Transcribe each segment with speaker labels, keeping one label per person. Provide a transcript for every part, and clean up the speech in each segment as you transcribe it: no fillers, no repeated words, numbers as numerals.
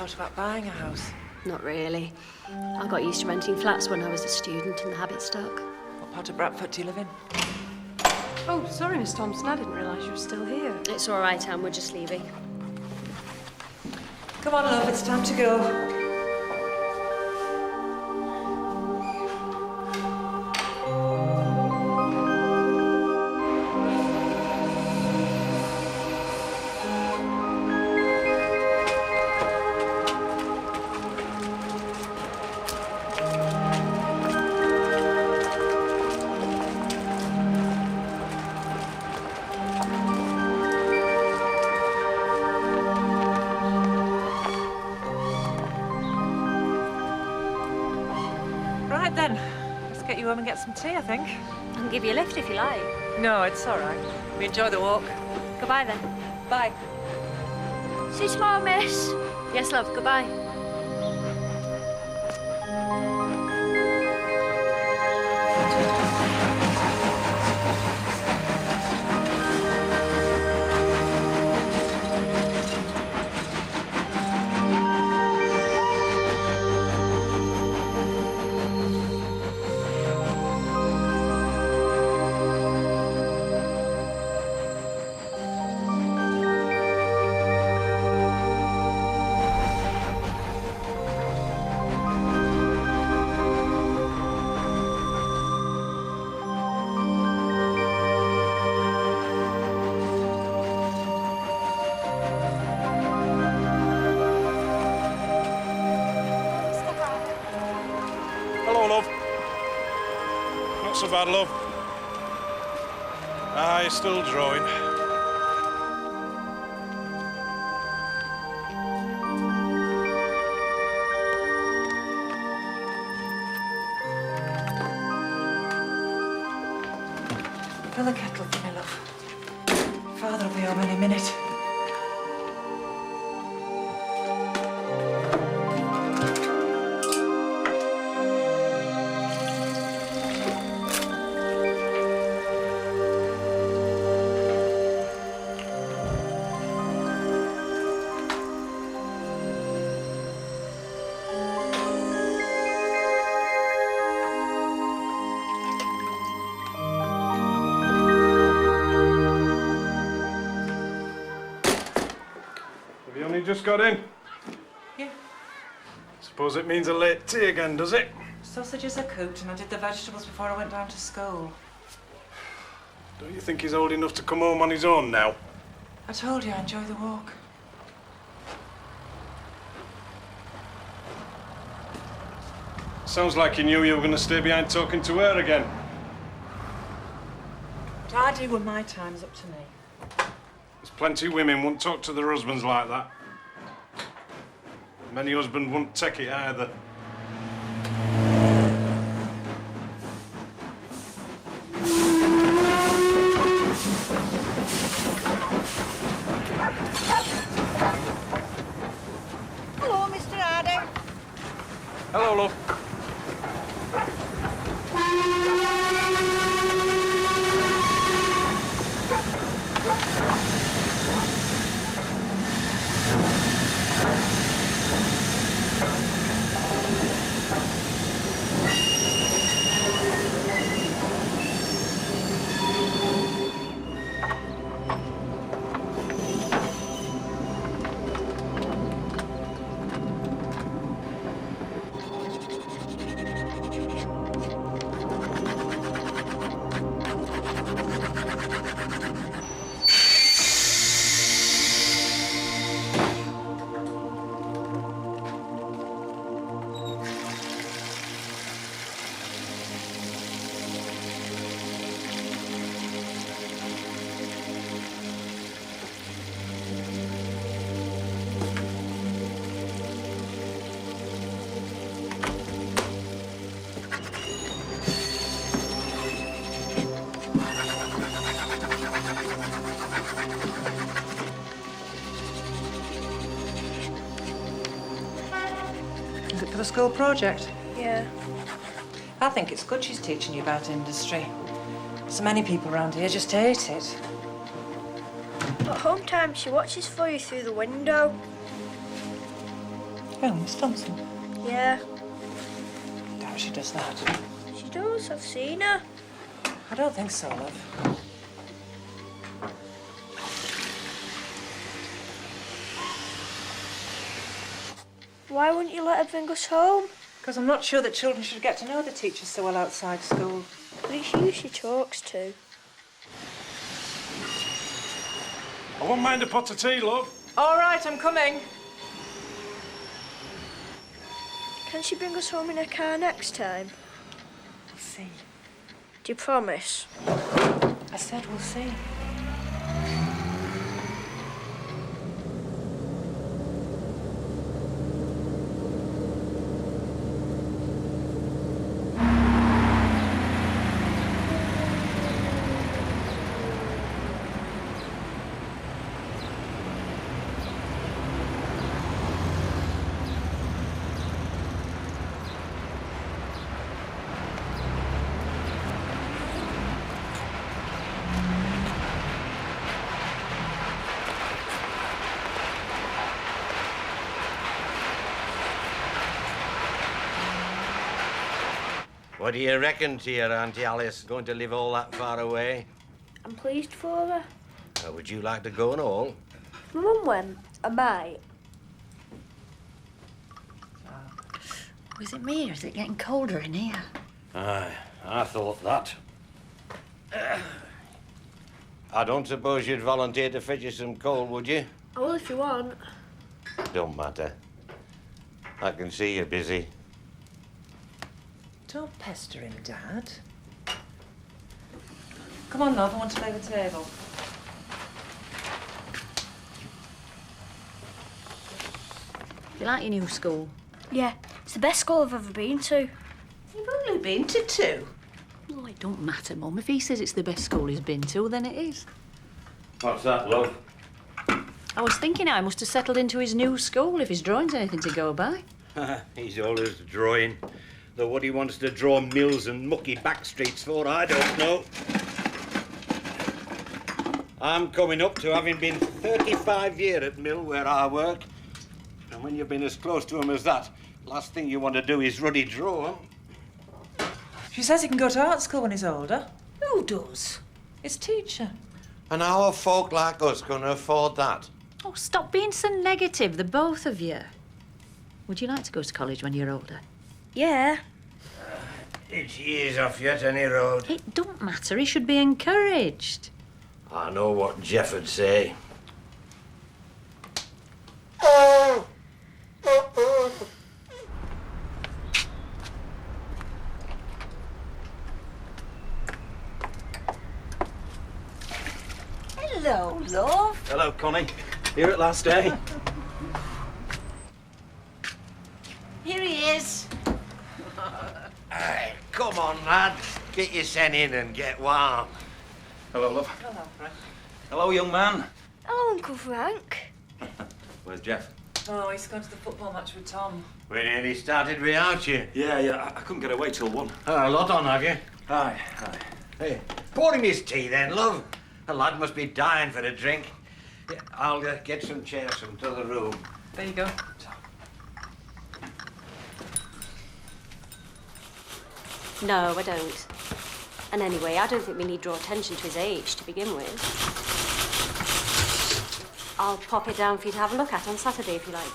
Speaker 1: thought about buying a house?
Speaker 2: Not really. I got used to renting flats when I was a student and the habit stuck.
Speaker 1: What part of Bradford do you live in?
Speaker 3: Oh, sorry, Miss Thompson. I didn't realise you were still here.
Speaker 2: It's all right, Anne. We're just leaving.
Speaker 1: Come on, love, it's time to go. Right then, let's get you home and get some tea, I think.
Speaker 2: I can give you a lift if you like.
Speaker 1: No, it's all right. We enjoy the walk.
Speaker 2: Goodbye, then.
Speaker 1: Bye.
Speaker 2: See you tomorrow, miss. Yes, love. Goodbye.
Speaker 4: Hello, love. Not so bad, love. You're still drawing.
Speaker 1: Fill the kettle for me, love. Father will be home any minute.
Speaker 4: Have you only just got in?
Speaker 1: Yeah.
Speaker 4: Suppose it means a late tea again, does it?
Speaker 1: Sausages are cooked and I did the vegetables before I went down to school.
Speaker 4: Don't you think he's old enough to come home on his own now?
Speaker 1: I told you I enjoy the walk.
Speaker 4: Sounds like you knew you were going to stay behind talking to her again.
Speaker 1: What I do when my time's up to me.
Speaker 4: There's plenty of women won't talk to their husbands like that. Many husbands won't take it either.
Speaker 5: Hello, Mr. Harding.
Speaker 4: Hello, love.
Speaker 1: Is it for the school project?
Speaker 2: Yeah.
Speaker 1: I think it's good she's teaching you about industry. So many people around here just hate it.
Speaker 6: At home time, she watches for you through the window.
Speaker 1: Oh, Miss Thompson.
Speaker 5: Yeah,
Speaker 1: Doubt she does that.
Speaker 5: she does. I've seen her.
Speaker 1: I don't think so, love.
Speaker 5: Why wouldn't you let her bring us home?
Speaker 1: Because I'm not sure that children should get to know the teachers so well outside school.
Speaker 5: But it's you she talks to.
Speaker 4: I won't mind a pot of tea, love.
Speaker 1: All right, I'm coming.
Speaker 5: Can she bring us home in her car next time?
Speaker 1: We'll see.
Speaker 5: Do you promise?
Speaker 1: I said we'll see.
Speaker 6: What do you reckon to your Auntie Alice going to live all that far away?
Speaker 5: I'm pleased for her.
Speaker 6: Would you like to go and all?
Speaker 5: My mum went. I might.
Speaker 7: Was it me or is it getting colder in here?
Speaker 6: Aye, I thought that. I don't suppose you'd volunteer to fetch you some coal, would you?
Speaker 5: I will if you want.
Speaker 6: Don't matter. I can see you're busy.
Speaker 1: Don't pester him, Dad. Come on, love, I want to lay the table.
Speaker 7: You like your new school?
Speaker 5: Yeah, it's the best school I've ever been to.
Speaker 7: You've only been to 2. Well, it don't matter, Mum. If he says it's the best school he's been to, then it is.
Speaker 6: What's that, love?
Speaker 7: I was thinking I must have settled into his new school if his drawing's anything to go by.
Speaker 6: He's always drawing. Though what he wants to draw mills and mucky back streets for, I don't know. I'm coming up to having been 35 years at mill where I work. And when you've been as close to him as that, last thing you want to do is ruddy draw 'em.
Speaker 1: She says he can go to art school when he's older.
Speaker 7: Who does?
Speaker 1: His teacher.
Speaker 6: And how are folk like us going to afford that?
Speaker 7: Oh, stop being so negative, the both of you. Would you like to go to college when you're older?
Speaker 5: Yeah.
Speaker 6: It's years off yet, any road.
Speaker 7: It don't matter. He should be encouraged.
Speaker 6: I know what Jeff would say.
Speaker 5: Hello, love.
Speaker 8: Hello, Connie. Here at last, eh?
Speaker 5: Here he is.
Speaker 6: Aye, come on, lad. Get your sen in and get warm.
Speaker 8: Hello, love.
Speaker 1: Hello, Frank.
Speaker 8: Hello, young man.
Speaker 5: Hello, Uncle Frank.
Speaker 8: Where's Jeff?
Speaker 1: Oh, he's gone to the football match with Tom.
Speaker 6: We nearly started without you.
Speaker 8: Yeah, I couldn't get away till 1.
Speaker 6: A lot on, have you?
Speaker 8: Aye.
Speaker 6: Hey, pour him his tea then, love. The lad must be dying for a drink. Yeah, I'll get some chairs from the other room.
Speaker 1: There you go.
Speaker 2: No, I don't. And anyway, I don't think we need draw attention to his age to begin with. I'll pop it down for you to have a look at on Saturday if you like.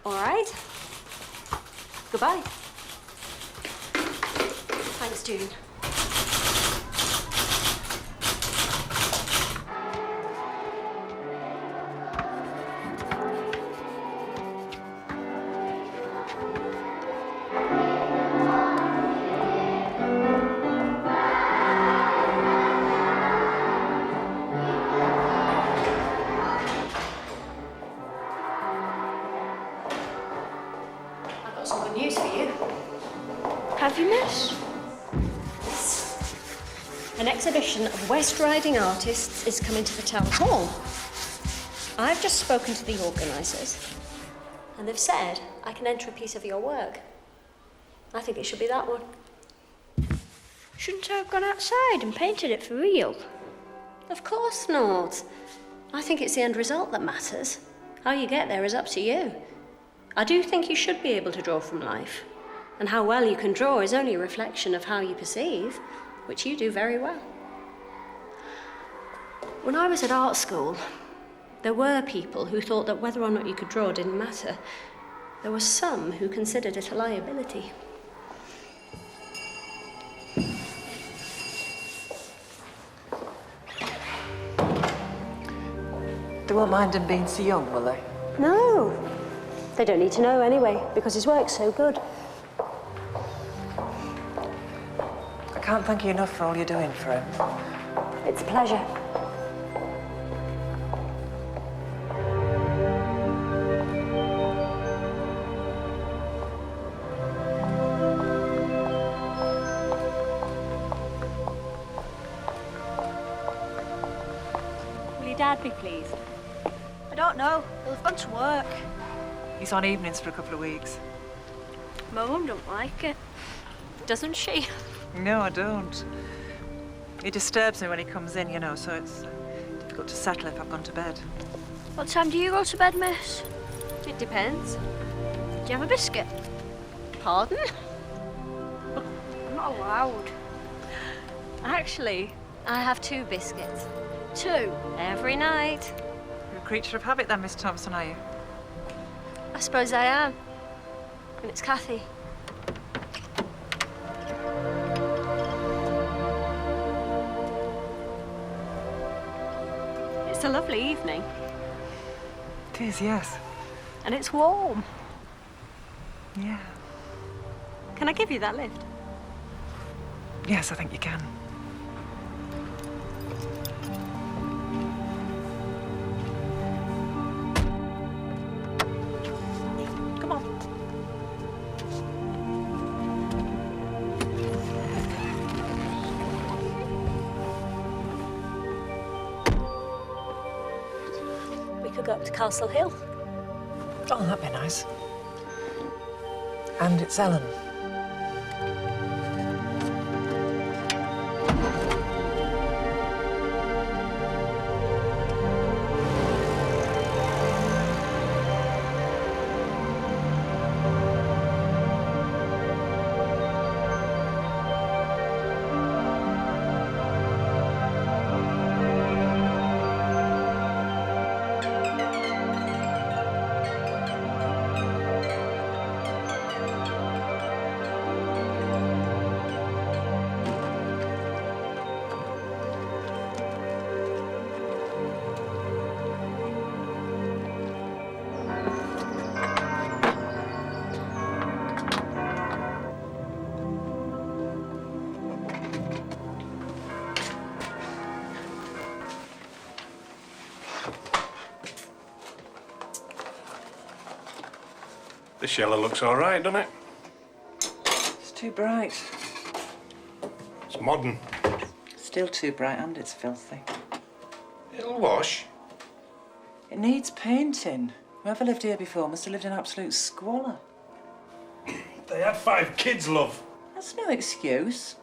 Speaker 2: All right? Goodbye. Thanks, June. I've got some good news for you.
Speaker 5: Have you, miss?
Speaker 2: An exhibition of West Riding artists is coming to the town hall. I've just spoken to the organisers, and they've said I can enter a piece of your work. I think it should be that one.
Speaker 5: Shouldn't I have gone outside and painted it for real?
Speaker 2: Of course not. I think it's the end result that matters. How you get there is up to you. I do think you should be able to draw from life. And how well you can draw is only a reflection of how you perceive, which you do very well. When I was at art school, there were people who thought that whether or not you could draw didn't matter. There were some who considered it a liability.
Speaker 1: They won't mind him being so young, will they?
Speaker 2: No, they don't need to know anyway, because his work's so good.
Speaker 1: I can't thank you enough for all you're doing for him.
Speaker 2: It's a pleasure.
Speaker 5: Will your dad be pleased? I don't know. He'll have gone to work.
Speaker 1: He's on evenings for a couple of weeks.
Speaker 5: My mum don't like it. Doesn't she?
Speaker 1: No, I don't. He disturbs me when he comes in, you know, so it's difficult to settle if I've gone to bed.
Speaker 5: What time do you go to bed, miss?
Speaker 2: It depends.
Speaker 5: Do you have a biscuit?
Speaker 2: Pardon?
Speaker 5: I'm not allowed.
Speaker 2: Actually, I have 2 biscuits.
Speaker 5: 2?
Speaker 2: Every night.
Speaker 1: You're a creature of habit then, Miss Thompson, are you?
Speaker 5: I suppose I am. And it's Kathy.
Speaker 2: It's a lovely evening,
Speaker 1: It is, yes.
Speaker 2: and it's warm.
Speaker 1: Yeah.
Speaker 2: Can I give you that lift?
Speaker 1: Yes, I think you can. Come on.
Speaker 2: We could go up to Castle Hill.
Speaker 1: Oh, that'd be nice. And it's Ellen.
Speaker 4: This yellow looks all right, doesn't it?
Speaker 1: It's too bright.
Speaker 4: It's modern.
Speaker 1: Still too bright and it's filthy.
Speaker 4: It'll wash.
Speaker 1: It needs painting. Whoever lived here before must have lived in absolute squalor.
Speaker 4: They had 5 kids, love.
Speaker 1: That's no excuse.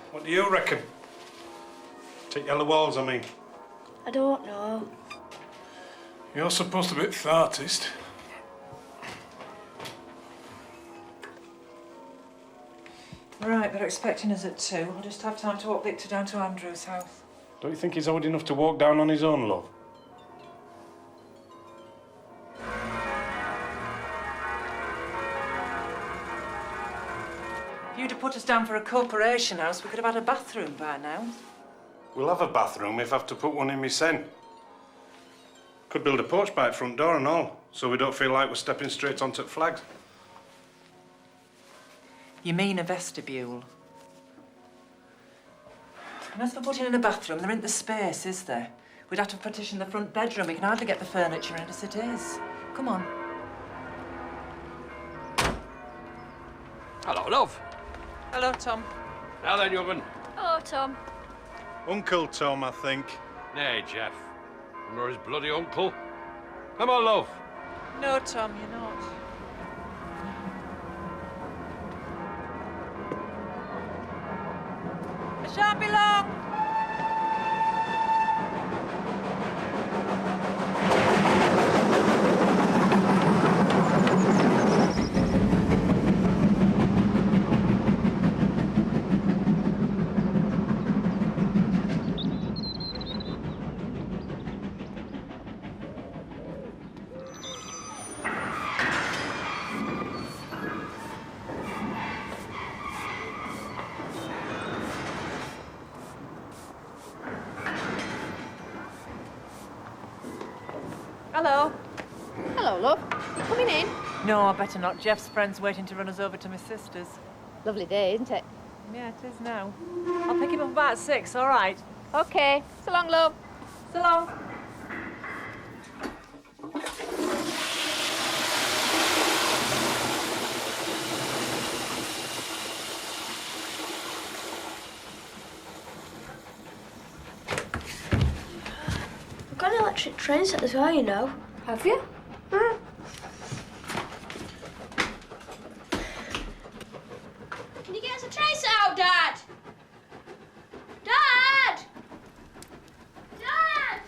Speaker 4: What do you reckon? Take yellow walls, I mean.
Speaker 5: I don't know.
Speaker 4: You're supposed to be the artist.
Speaker 1: Right, they're expecting us at 2. I'll just have time to walk Victor down to Andrew's house.
Speaker 4: Don't you think he's old enough to walk down on his own, love?
Speaker 1: If you'd have put us down for a corporation house, we could have had a bathroom by now.
Speaker 4: We'll have a bathroom if I have to put one in my sen. Could build a porch by the front door and all, so we don't feel like we're stepping straight onto the flags.
Speaker 1: You mean a vestibule? And as for putting in a bathroom, there isn't the space, is there? We'd have to partition the front bedroom. We can hardly get the furniture in as it is. Come on.
Speaker 9: Hello, love.
Speaker 1: Hello, Tom.
Speaker 9: Now then, young'un.
Speaker 5: Hello, Tom.
Speaker 4: Uncle Tom, I think.
Speaker 9: Nay, Jeff. Nor his bloody uncle. Come on, love.
Speaker 1: No, Tom, you're not. I shan't be long. Hello.
Speaker 3: Hello, love. You coming in?
Speaker 1: No, I better not. Jeff's friend's waiting to run us over to my sister's.
Speaker 3: Lovely day, isn't it?
Speaker 1: Yeah, it is now. I'll pick him up about 6, all right?
Speaker 3: Okay. So long, love.
Speaker 1: So long.
Speaker 5: I've got an electric train set as well, you know.
Speaker 3: Have you?
Speaker 5: Can you get us a train set out, Dad? Dad! Dad!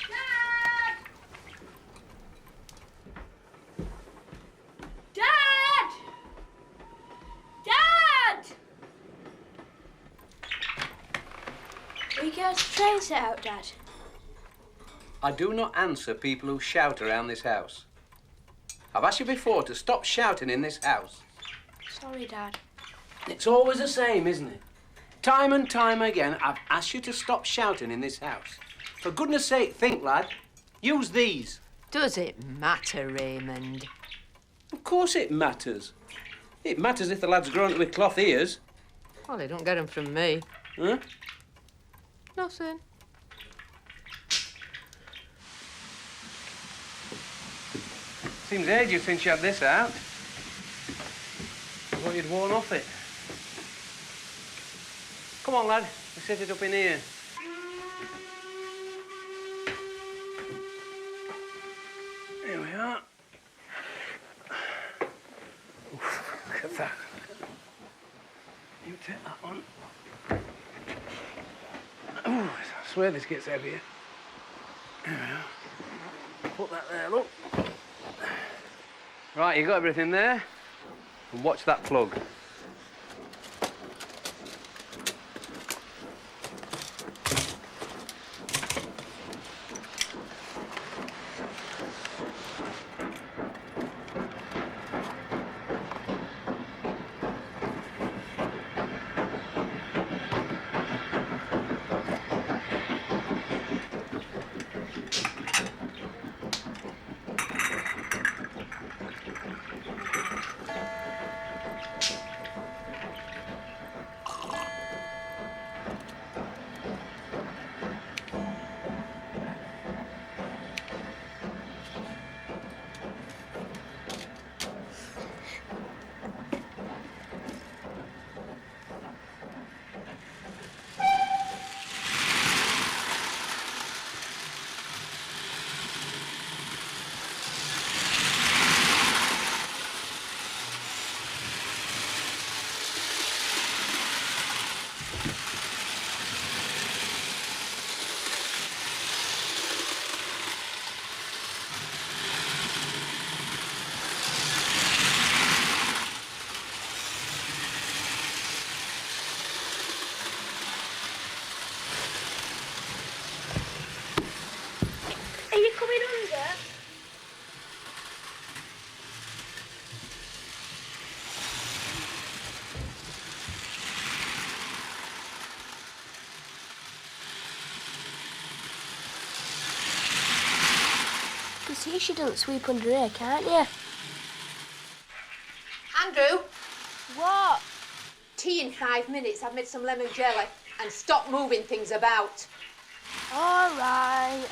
Speaker 5: Dad! Dad! Dad! Will you get us a train set out, Dad?
Speaker 10: I do not answer people who shout around this house. I've asked you before to stop shouting in this house.
Speaker 5: Sorry, Dad.
Speaker 10: It's always the same, isn't it? Time and time again, I've asked you to stop shouting in this house. For goodness sake, think, lad. Use these.
Speaker 3: Does it matter, Raymond?
Speaker 10: Of course it matters. It matters if the lad's grown up with cloth ears.
Speaker 3: Well, they don't get them from me.
Speaker 10: Huh?
Speaker 3: Nothing.
Speaker 10: Seems ages since you had this out. I thought you'd worn off it. Come on, lad. Let's set it up in here. Here we are. Oof, look at that. You take that one. Ooh, I swear this gets heavier. There we are. Put that there, look. Right, you got everything there? And watch that plug.
Speaker 5: Are you coming under? You can see she doesn't sweep under here, can't you?
Speaker 3: Andrew,
Speaker 5: What?
Speaker 3: tea in 5 minutes. I've made some lemon jelly. And stop moving things about.
Speaker 5: All right.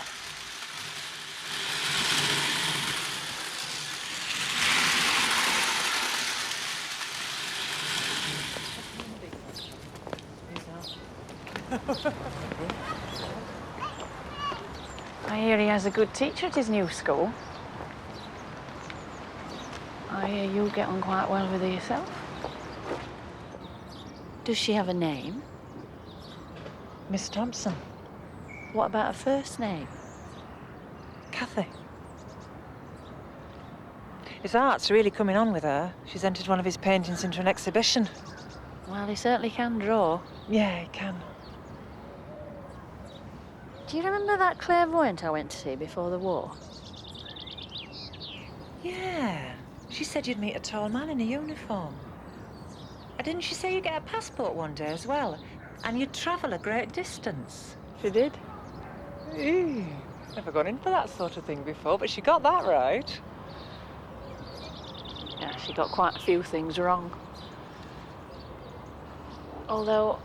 Speaker 11: I hear he has a good teacher at his new school. I hear you get on quite well with her yourself.
Speaker 7: Does she have a name?
Speaker 1: Miss Thompson.
Speaker 7: What about her first name?
Speaker 1: Kathy. His art's really coming on with her. She's entered one of his paintings into an exhibition.
Speaker 7: Well, he certainly can draw.
Speaker 1: Yeah, he can.
Speaker 7: Do you remember that clairvoyant I went to see before the war?
Speaker 1: Yeah. She said you'd meet a tall man in a uniform. Didn't she say you get a passport one day as well? And you'd travel a great distance?
Speaker 11: She did.
Speaker 1: Ooh. Never gone in for that sort of thing before, but she got that right.
Speaker 7: Yeah, she got quite a few things wrong. Although,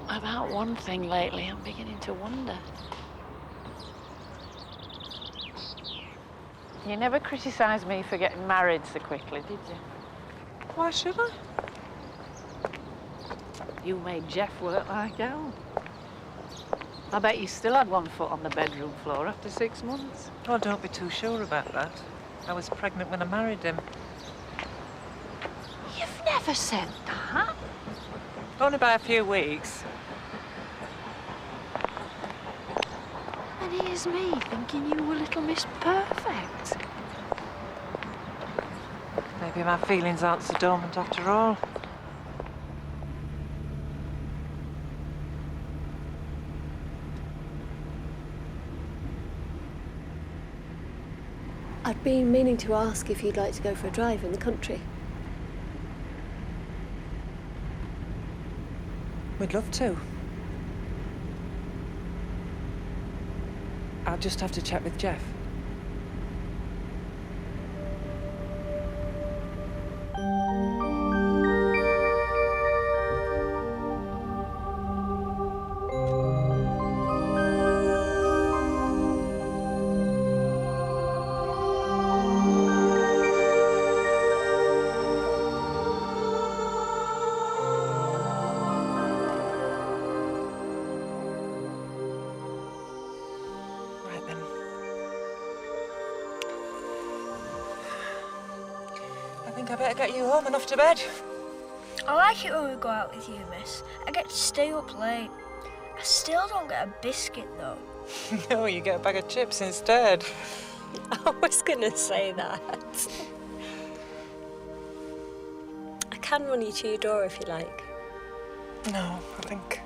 Speaker 7: about one thing lately, I'm beginning to wonder. You never criticised me for getting married so quickly, did you?
Speaker 1: Why should I?
Speaker 7: You made Jeff work like hell. I bet you still had one foot on the bedroom floor after 6 months.
Speaker 1: Oh, don't be too sure about that. I was pregnant when I married him.
Speaker 7: You've never said that.
Speaker 1: Only by a few weeks.
Speaker 7: And here's me thinking you were Little Miss Perfect.
Speaker 1: Maybe my feelings aren't so dormant after all.
Speaker 2: I'd been meaning to ask if you'd like to go for a drive in the country.
Speaker 1: We'd love to. I'll just have to check with Jeff. I think I better get you home and off to bed.
Speaker 5: I like it when we go out with you, miss. I get to stay up late. I still don't get a biscuit, though.
Speaker 1: No, you get a bag of chips instead.
Speaker 2: I was gonna say that. I can run you to your door if you like.
Speaker 1: No, I think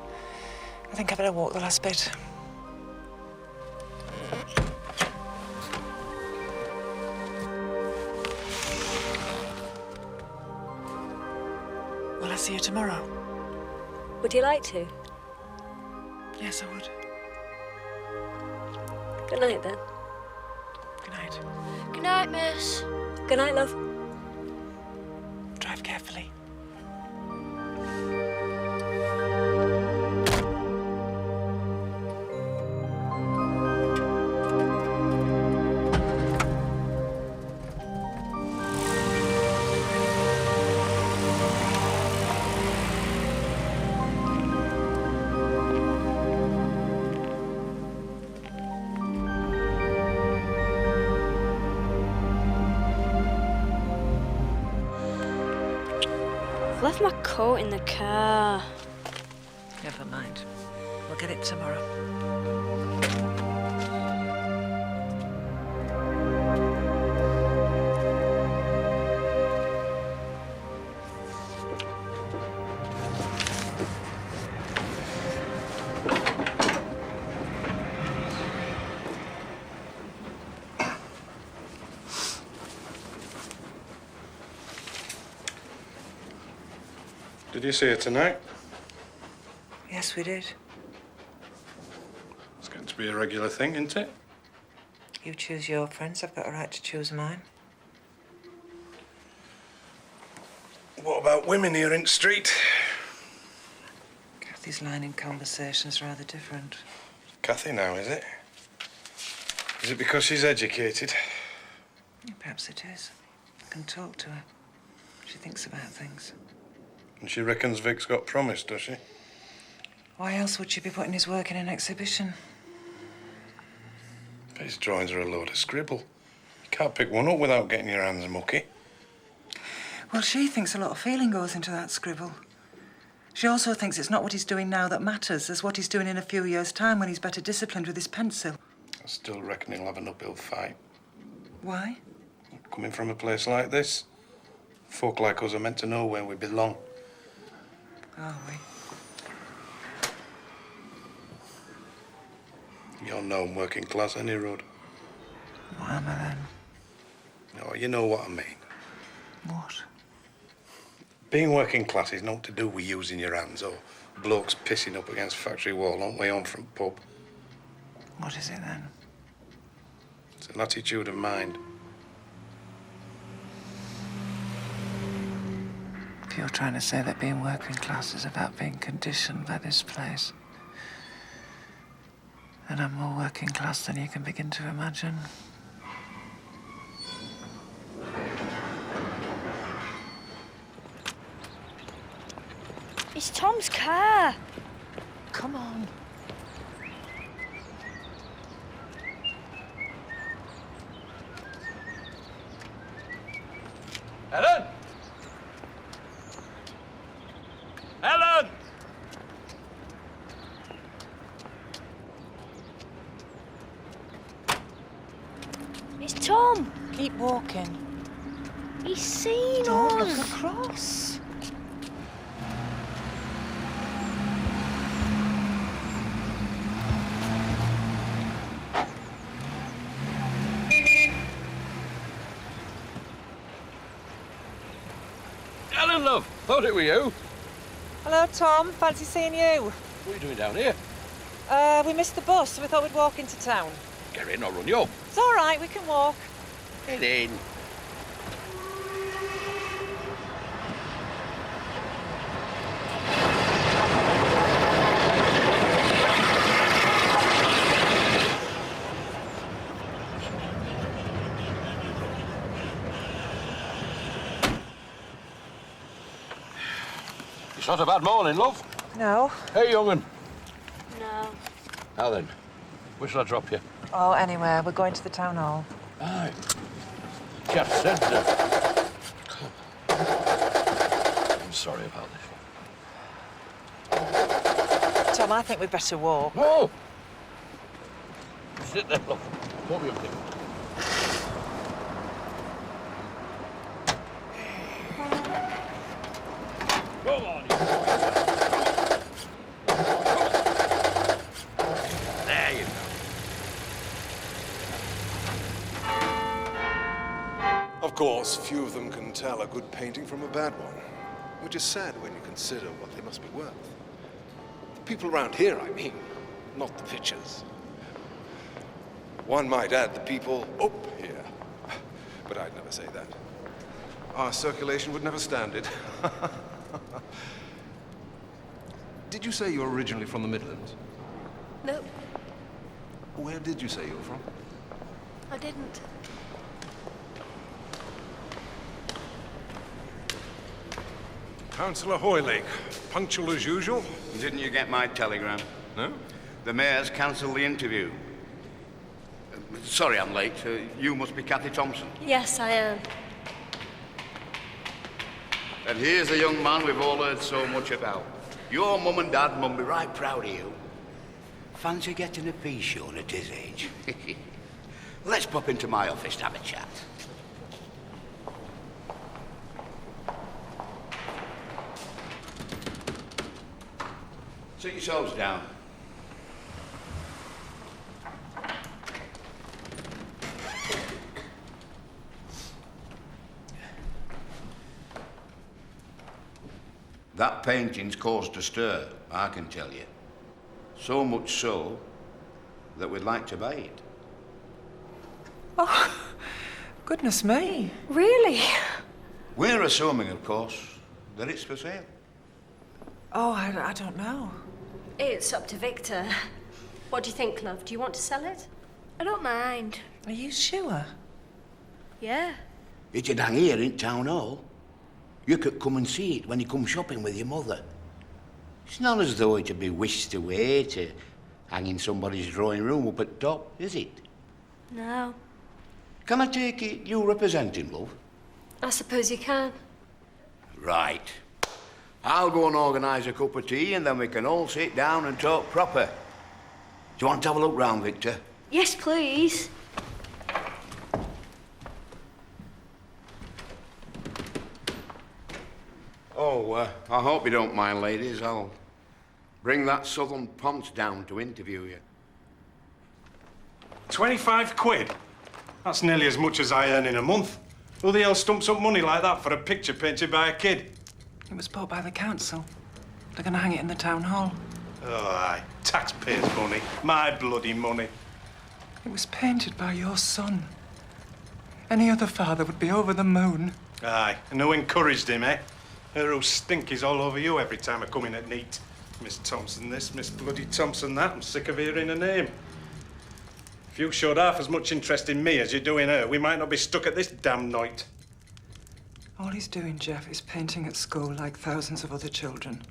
Speaker 1: I better walk the last bit. Will I see you tomorrow?
Speaker 2: Would you like to?
Speaker 1: Yes, I would.
Speaker 2: Good night, then.
Speaker 1: Good night.
Speaker 5: Good night, miss.
Speaker 2: Good night, love.
Speaker 1: Drive carefully.
Speaker 5: I've left my coat in the car.
Speaker 1: Never mind. We'll get it tomorrow.
Speaker 4: Did you see her tonight?
Speaker 1: Yes, we did.
Speaker 4: It's going to be a regular thing, isn't it?
Speaker 1: You choose your friends, I've got a right to choose mine.
Speaker 4: What about women here in the street?
Speaker 1: Kathy's line in conversation's rather different.
Speaker 4: Kathy now, is it? Is it because she's educated?
Speaker 1: Perhaps it is. I can talk to her. She thinks about things.
Speaker 4: And she reckons Vic's got promise, does she?
Speaker 1: Why else would she be putting his work in an exhibition?
Speaker 4: His drawings are a load of scribble. You can't pick one up without getting your hands mucky.
Speaker 1: Well, she thinks a lot of feeling goes into that scribble. She also thinks it's not what he's doing now that matters, as what he's doing in a few years' time when he's better disciplined with his pencil.
Speaker 4: I still reckon he'll have an uphill fight.
Speaker 1: Why?
Speaker 4: Coming from a place like this, folk like us are meant to know where we belong.
Speaker 1: Are we?
Speaker 4: You're known working class, any Rod?
Speaker 1: What am I then?
Speaker 4: Oh, you know what I mean.
Speaker 1: What?
Speaker 4: Being working class is not to do with using your hands or blokes pissing up against factory wall on way on from pub.
Speaker 1: What is it then?
Speaker 4: It's an attitude of mind.
Speaker 1: If you're trying to say that being working class is about being conditioned by this place, and I'm more working class than you can begin to imagine.
Speaker 5: It's Tom's car.
Speaker 1: Come on.
Speaker 9: Helen! Helen!
Speaker 5: It's Tom.
Speaker 1: Keep walking.
Speaker 5: He's seen
Speaker 1: Don't
Speaker 5: us.
Speaker 1: look across.
Speaker 9: Helen, love, thought it were you.
Speaker 12: Hello, Tom. Fancy seeing you.
Speaker 9: What are you doing down here?
Speaker 12: We missed the bus, so we thought we'd walk into town.
Speaker 9: Get in, I'll run you home.
Speaker 12: It's all right, we can walk.
Speaker 9: Get in. It's not a bad morning, love.
Speaker 12: No.
Speaker 9: Hey, young'un.
Speaker 5: No.
Speaker 9: Now then, where shall I drop you?
Speaker 12: Oh, anywhere. We're going to the town hall.
Speaker 9: Aye. Chap said that. I'm sorry about this.
Speaker 12: Tom, I think we'd better walk.
Speaker 9: No! Sit there, love. Won't be up there. Come on, you. There you go.
Speaker 13: Of course, few of them can tell a good painting from a bad one, which is sad when you consider what they must be worth. The people around here, I mean, not the pictures. One might add the people up here, but I'd never say that. Our circulation would never stand it. Did you say you're originally from the Midlands?
Speaker 5: No,
Speaker 13: Where did you say you were from?
Speaker 5: I didn't.
Speaker 13: Councillor Hoylake, punctual as usual?
Speaker 6: Didn't you get my telegram?
Speaker 13: No?
Speaker 6: The mayor's cancelled the interview. Sorry I'm late. You must be Cathy Thompson.
Speaker 2: Yes, I am.
Speaker 6: And here's a young man we've all heard so much about. Your mum and dad must be right proud of you. Fancy getting a piece shown at his age. Let's pop into my office to have a chat. Sit yourselves down. That painting's caused a stir, I can tell you. So much so that we'd like to buy it.
Speaker 1: Oh, goodness me.
Speaker 2: Really?
Speaker 6: We're assuming, of course, that it's for sale.
Speaker 12: Oh, I don't know.
Speaker 2: It's up to Victor. What do you think, love? Do you want to sell it?
Speaker 5: I don't mind.
Speaker 12: Are you sure?
Speaker 5: Yeah.
Speaker 6: It'd hang here in Town Hall. You could come and see it when you come shopping with your mother. It's not as though it'd be whisked away to hang in somebody's drawing room up at top, is it?
Speaker 5: No.
Speaker 6: Can I take it you represent him, love?
Speaker 2: I suppose you can.
Speaker 6: Right. I'll go and organise a cup of tea and then we can all sit down and talk proper. Do you want to have a look round, Victor?
Speaker 5: Yes, please.
Speaker 6: Oh, I hope you don't mind, ladies. I'll bring that Southern Ponce down to interview you.
Speaker 4: 25 quid? That's nearly as much as I earn in a month. Who the hell stumps up money like that for a picture painted by a kid?
Speaker 1: It was bought by the council. They're going to hang it in the town hall.
Speaker 4: Oh, aye. Taxpayers' money. My bloody money.
Speaker 1: It was painted by your son. Any other father would be over the moon.
Speaker 4: Aye, and who encouraged him, eh? Her who stink is all over you every time I come in at neat. Miss Thompson this, Miss bloody Thompson that. I'm sick of hearing her name. If you showed half as much interest in me as you do in her, we might not be stuck at this damn night.
Speaker 1: All he's doing, Jeff, is painting at school like thousands of other children.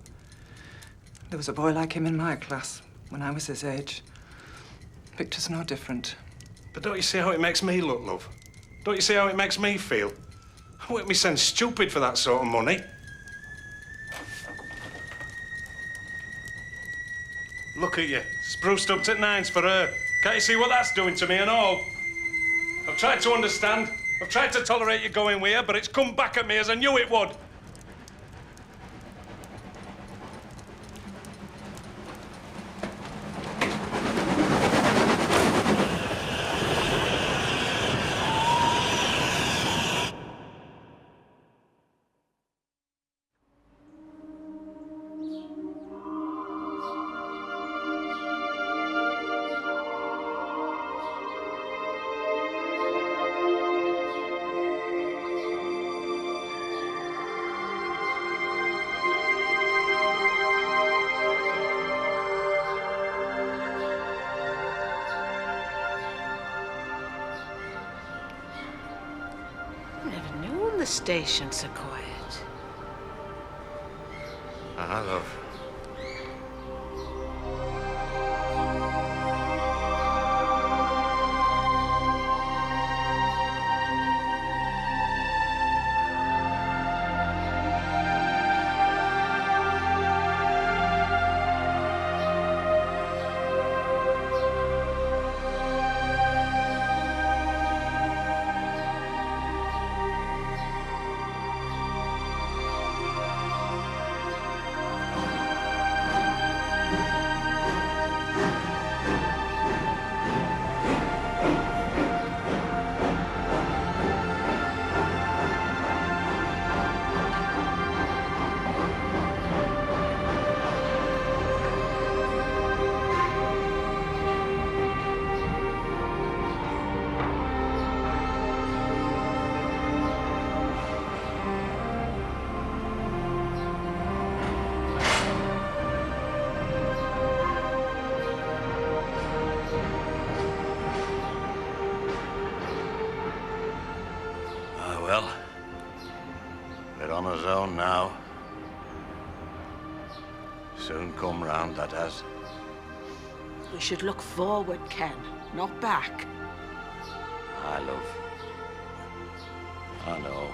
Speaker 1: There was a boy like him in my class when I was his age. Victor's no different.
Speaker 4: But don't you see how it makes me look, love? Don't you see how it makes me feel? I wouldn't be sent stupid for that sort of money. Look at you, spruced up to nines for her. Can't you see what that's doing to me and all? I've tried to understand. I've tried to tolerate you going with her, but it's come back at me as I knew it would.
Speaker 7: The station's so quiet.
Speaker 6: I love. Well, we're on his own now. Soon come round, that has.
Speaker 7: We should look forward, Ken, not back.
Speaker 6: I love. I know.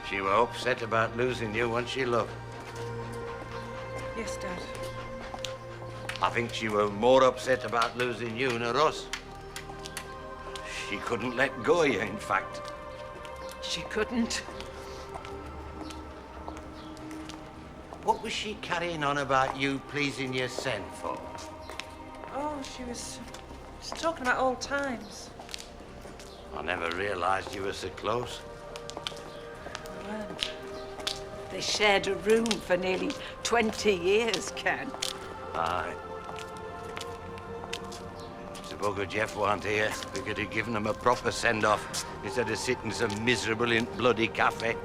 Speaker 6: She were upset about losing you, wasn't she, love?
Speaker 1: Yes, Dad.
Speaker 6: I think she were more upset about losing you than us. She couldn't let go of you, in fact.
Speaker 7: She couldn't.
Speaker 6: What was she carrying on about you pleasing your sen for?
Speaker 12: Oh, she was talking about old times.
Speaker 6: I never realized you were so close.
Speaker 7: They shared a room for nearly 20 years, Ken.
Speaker 6: Aye. It's a bugger Jeff weren't here. We could have given him a proper send-off instead of sitting so miserable in bloody cafe.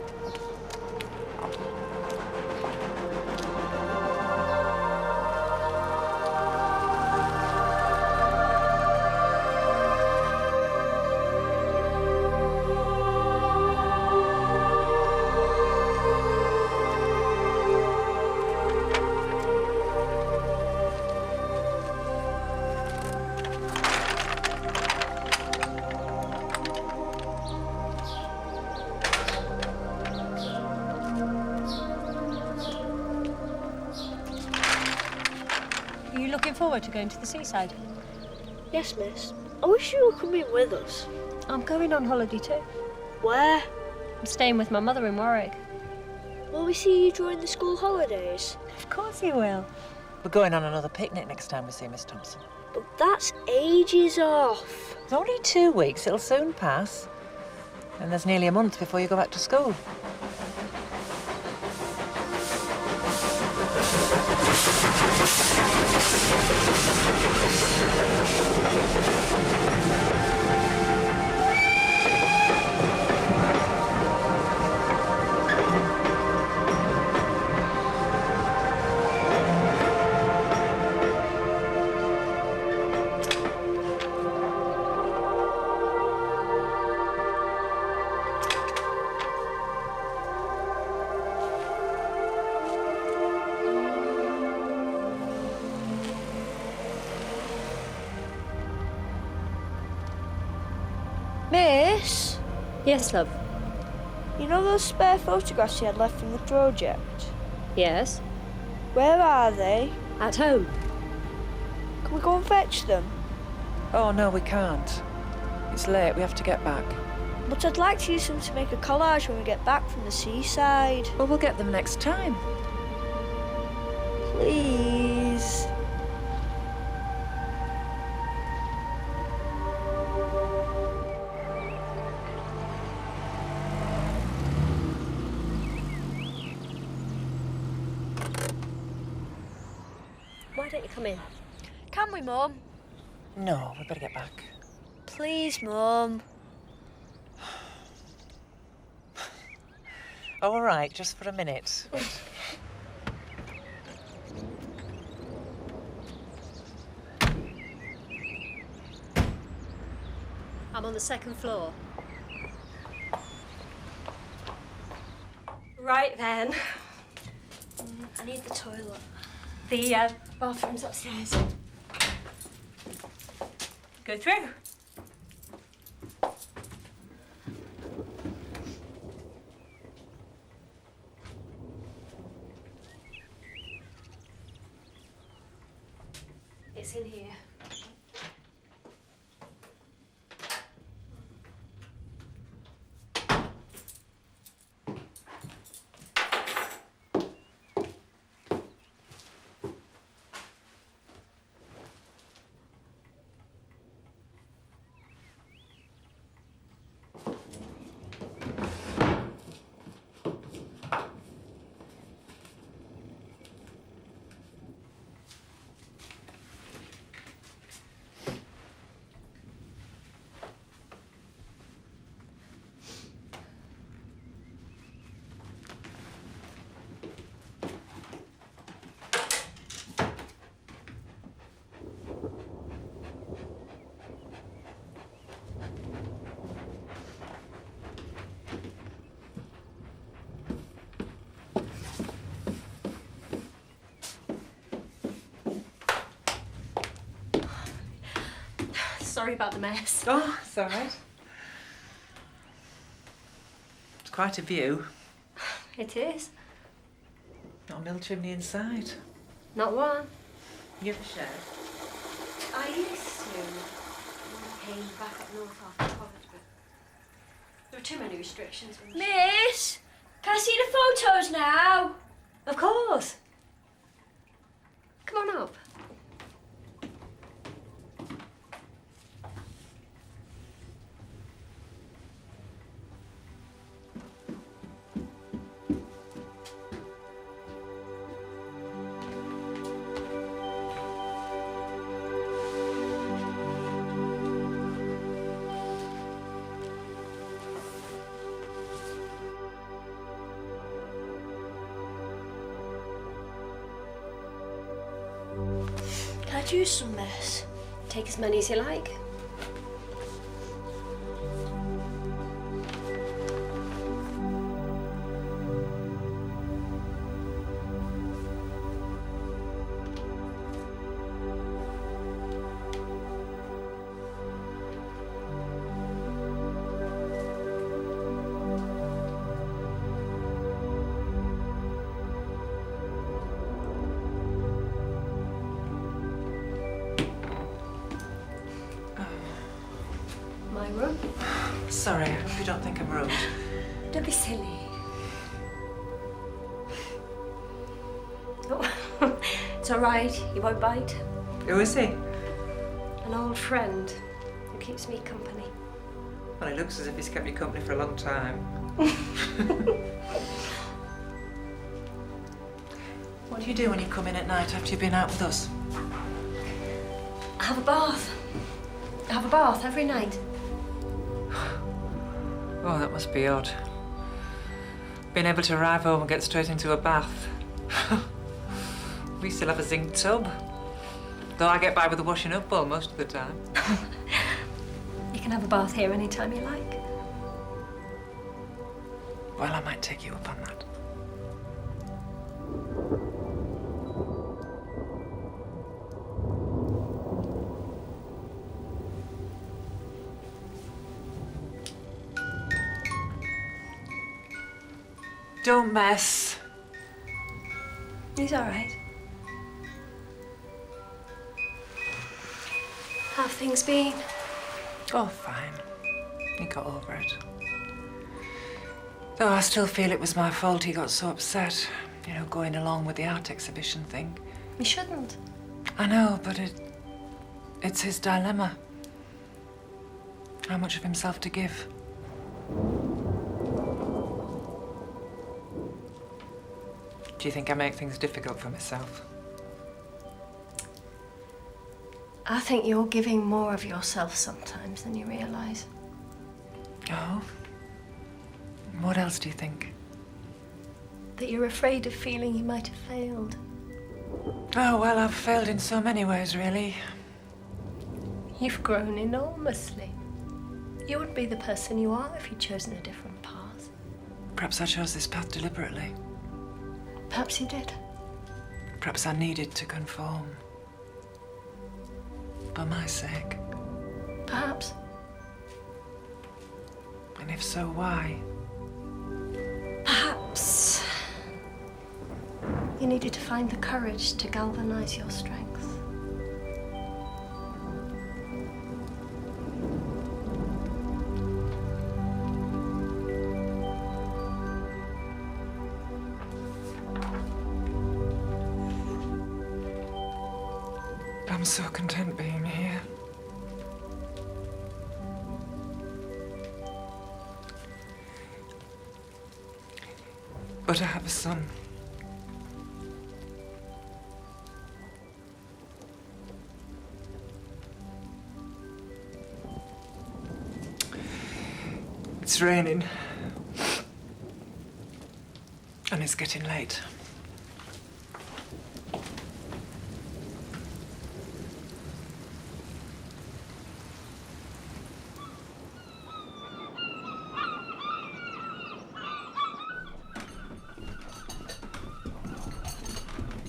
Speaker 2: Are you looking forward to going to the seaside?
Speaker 5: Yes, miss. I wish you were coming with us.
Speaker 2: I'm going on holiday too.
Speaker 5: Where?
Speaker 2: I'm staying with my mother in Warwick.
Speaker 5: Will we see you during the school holidays?
Speaker 2: Of course you will.
Speaker 12: We're going on another picnic next time we see Miss Thompson.
Speaker 5: But that's ages off.
Speaker 1: It's only 2 weeks. It'll soon pass. And there's nearly a month before you go back to school.
Speaker 5: Miss?
Speaker 2: Yes, love.
Speaker 5: You know those spare photographs you had left from the project?
Speaker 2: Yes?
Speaker 5: Where are they?
Speaker 2: At home.
Speaker 5: Can we go and fetch them?
Speaker 1: Oh, no, we can't. It's late. We have to get back.
Speaker 5: But I'd like to use them to make a collage when we get back from the seaside.
Speaker 1: Well, we'll get them next time.
Speaker 5: Please.
Speaker 2: Why don't you come in?
Speaker 5: Can we, Mum?
Speaker 1: No, we better get back.
Speaker 5: Please, Mum.
Speaker 1: All right, just for a minute.
Speaker 2: I'm on the second floor. Right then.
Speaker 5: I need the toilet.
Speaker 2: The bathroom's upstairs. Go through. It's in here. Sorry about the mess.
Speaker 1: Oh, it's all right. It's quite a view.
Speaker 2: It is.
Speaker 1: Not a mill chimney inside.
Speaker 2: Not one.
Speaker 1: You have a share?
Speaker 2: I used to. Came back up north after college, but there were too many restrictions.
Speaker 5: Miss, can I see the photos now?
Speaker 2: Of course. Come on up.
Speaker 5: Can I choose some, miss?
Speaker 2: Take as many as you like. My room.
Speaker 1: Sorry, I hope you don't think I'm rude.
Speaker 2: Don't be silly. Oh, it's all right. He won't bite.
Speaker 1: Who is he?
Speaker 2: An old friend who keeps me company.
Speaker 1: Well, it looks as if he's kept you company for a long time. What do you do when you come in at night after you've been out with us?
Speaker 2: I have a bath. I have a bath every night.
Speaker 1: Oh, that must be odd. Being able to arrive home and get straight into a bath. We still have a zinc tub. Though I get by with a washing up bowl most of the time.
Speaker 2: You can have a bath here anytime you like.
Speaker 1: Well, I might take you up on that. Don't mess.
Speaker 2: He's all right. How have things been?
Speaker 1: Oh, fine. He got over it. Though I still feel it was my fault he got so upset. You know, going along with the art exhibition thing.
Speaker 2: You shouldn't.
Speaker 1: I know, but it's his dilemma. How much of himself to give? Do you think I make things difficult for myself?
Speaker 2: I think you're giving more of yourself sometimes than you realise.
Speaker 1: Oh? What else do you think?
Speaker 2: That you're afraid of feeling you might have failed.
Speaker 1: Oh, well, I've failed in so many ways, really.
Speaker 2: You've grown enormously. You wouldn't be the person you are if you'd chosen a different path.
Speaker 1: Perhaps I chose this path deliberately.
Speaker 2: Perhaps you did.
Speaker 1: Perhaps I needed to conform. For my sake.
Speaker 2: Perhaps.
Speaker 1: And if so, why?
Speaker 2: Perhaps you needed to find the courage to galvanize your strength.
Speaker 1: I'm so content being here. But I have a son. It's raining. And it's getting late.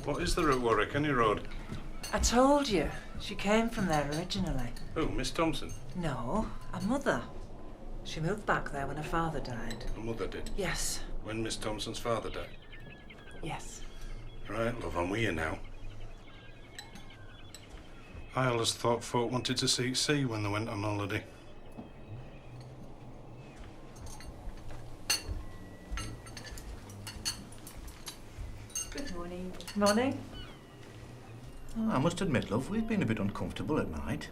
Speaker 4: What is the route, Warwick? Any road?
Speaker 1: I told you. She came from there originally.
Speaker 4: Who, Miss Thompson?
Speaker 1: No, a mother. She moved back there when her father died.
Speaker 4: Her mother did?
Speaker 1: Yes.
Speaker 4: When Miss Thompson's father died?
Speaker 1: Yes.
Speaker 4: Right, love, I'm with you now. I always thought folk wanted to see sea when they went on holiday.
Speaker 1: Good morning. Morning.
Speaker 14: Oh, I must admit, love, we've been a bit uncomfortable at night.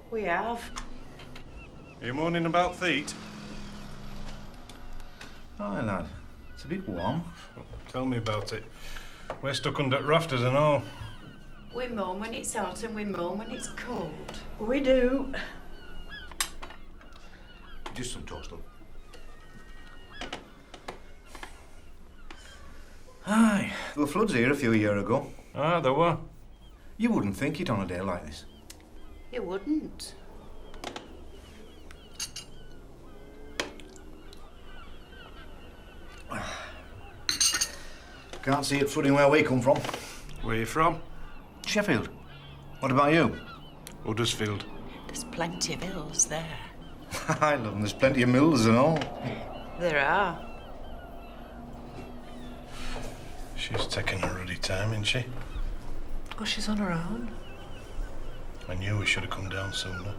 Speaker 1: We have.
Speaker 4: Are you moaning about feet?
Speaker 14: Aye, lad. It's a bit warm.
Speaker 4: Tell me about it. We're stuck under rafters and all.
Speaker 15: We moan when it's hot and we moan when it's cold.
Speaker 1: We do.
Speaker 14: Just some toast, love. Aye, there were floods here a few years ago.
Speaker 4: Ah, there were.
Speaker 14: You wouldn't think it on a day like this.
Speaker 15: You wouldn't.
Speaker 14: Can't see it flooding where we come from.
Speaker 4: Where you from?
Speaker 14: Sheffield. What about you?
Speaker 4: Huddersfield.
Speaker 15: There's plenty of hills there.
Speaker 14: I love them. There's plenty of mills and all.
Speaker 15: There are.
Speaker 4: She's taking her ruddy time, isn't she?
Speaker 1: Oh, she's on her own.
Speaker 4: I knew we should have come down sooner.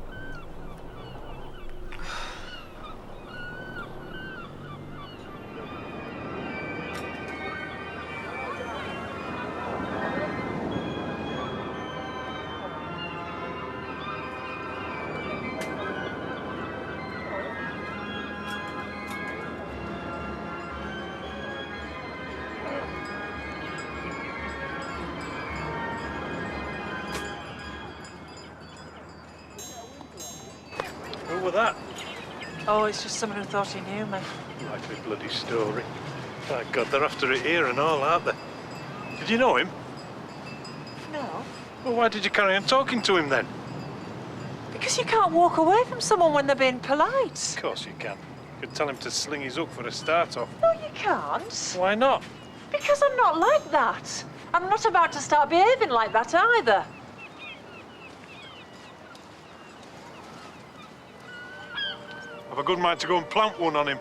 Speaker 4: that?
Speaker 12: Oh, it's just someone who thought he knew me.
Speaker 4: Likely bloody story. My God, they're after it here and all, aren't they? Did you know him?
Speaker 12: No.
Speaker 4: Well, why did you carry on talking to him then?
Speaker 12: Because you can't walk away from someone when they're being polite.
Speaker 4: Of course you can. You could tell him to sling his hook for a start off.
Speaker 12: No, you can't.
Speaker 4: Why not?
Speaker 12: Because I'm not like that. I'm not about to start behaving like that either.
Speaker 4: Have a good mind to go and plant one on him.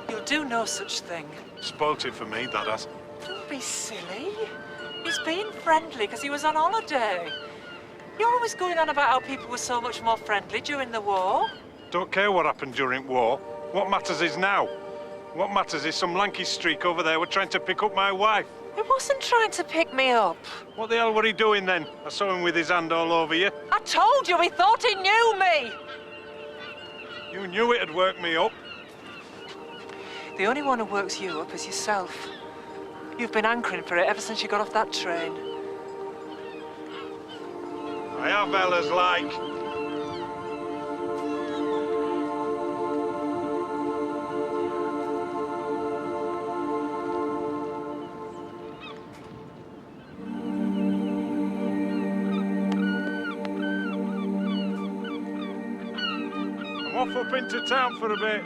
Speaker 12: You'll do no such thing.
Speaker 4: Spoilt it for me, that has.
Speaker 12: Don't be silly. He's being friendly because he was on holiday. You're always going on about how people were so much more friendly during the war.
Speaker 4: Don't care what happened during war. What matters is now. What matters is some lanky streak over there were trying to pick up my wife.
Speaker 12: He wasn't trying to pick me up.
Speaker 4: What the hell were he doing then? I saw him with his hand all over you.
Speaker 12: I told you he thought he knew me.
Speaker 4: You knew it'd work me up.
Speaker 12: The only one who works you up is yourself. You've been hankering for it ever since you got off that train.
Speaker 4: I have Ella's like. I'm off up into town for a bit.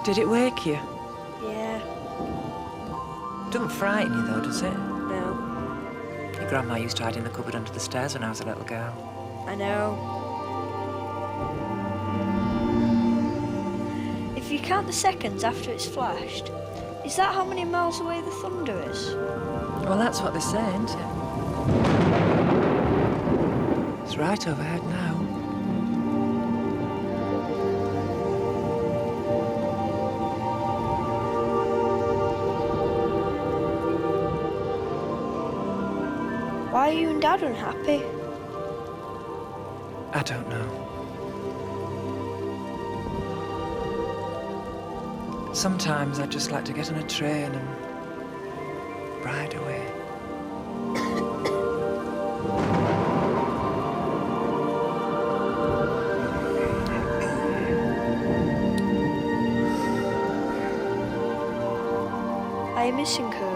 Speaker 1: Did it wake you?
Speaker 2: Yeah.
Speaker 1: Doesn't frighten you, though, does it?
Speaker 2: No.
Speaker 1: Your grandma used to hide in the cupboard under the stairs when I was a little girl.
Speaker 2: I know. If you count the seconds after it's flashed, is that how many miles away the thunder is?
Speaker 1: Well, that's what they say, isn't it? It's right overhead now.
Speaker 2: Why are you and Dad unhappy?
Speaker 1: I don't know. Sometimes I'd just like to get on a train and ride away.
Speaker 2: Are you missing her?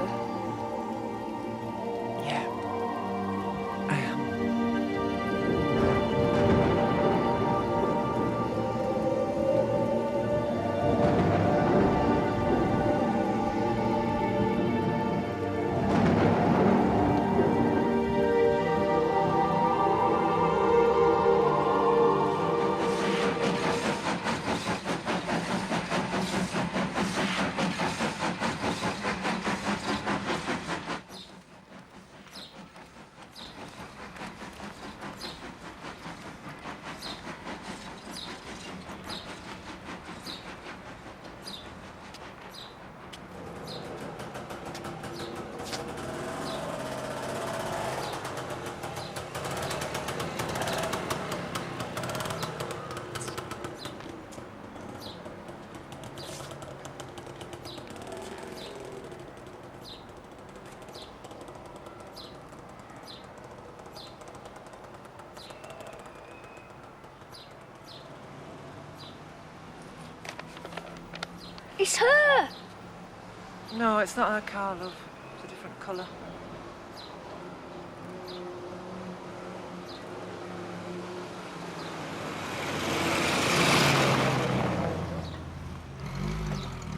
Speaker 2: It's her!
Speaker 12: No, it's not our car, love. It's a different colour.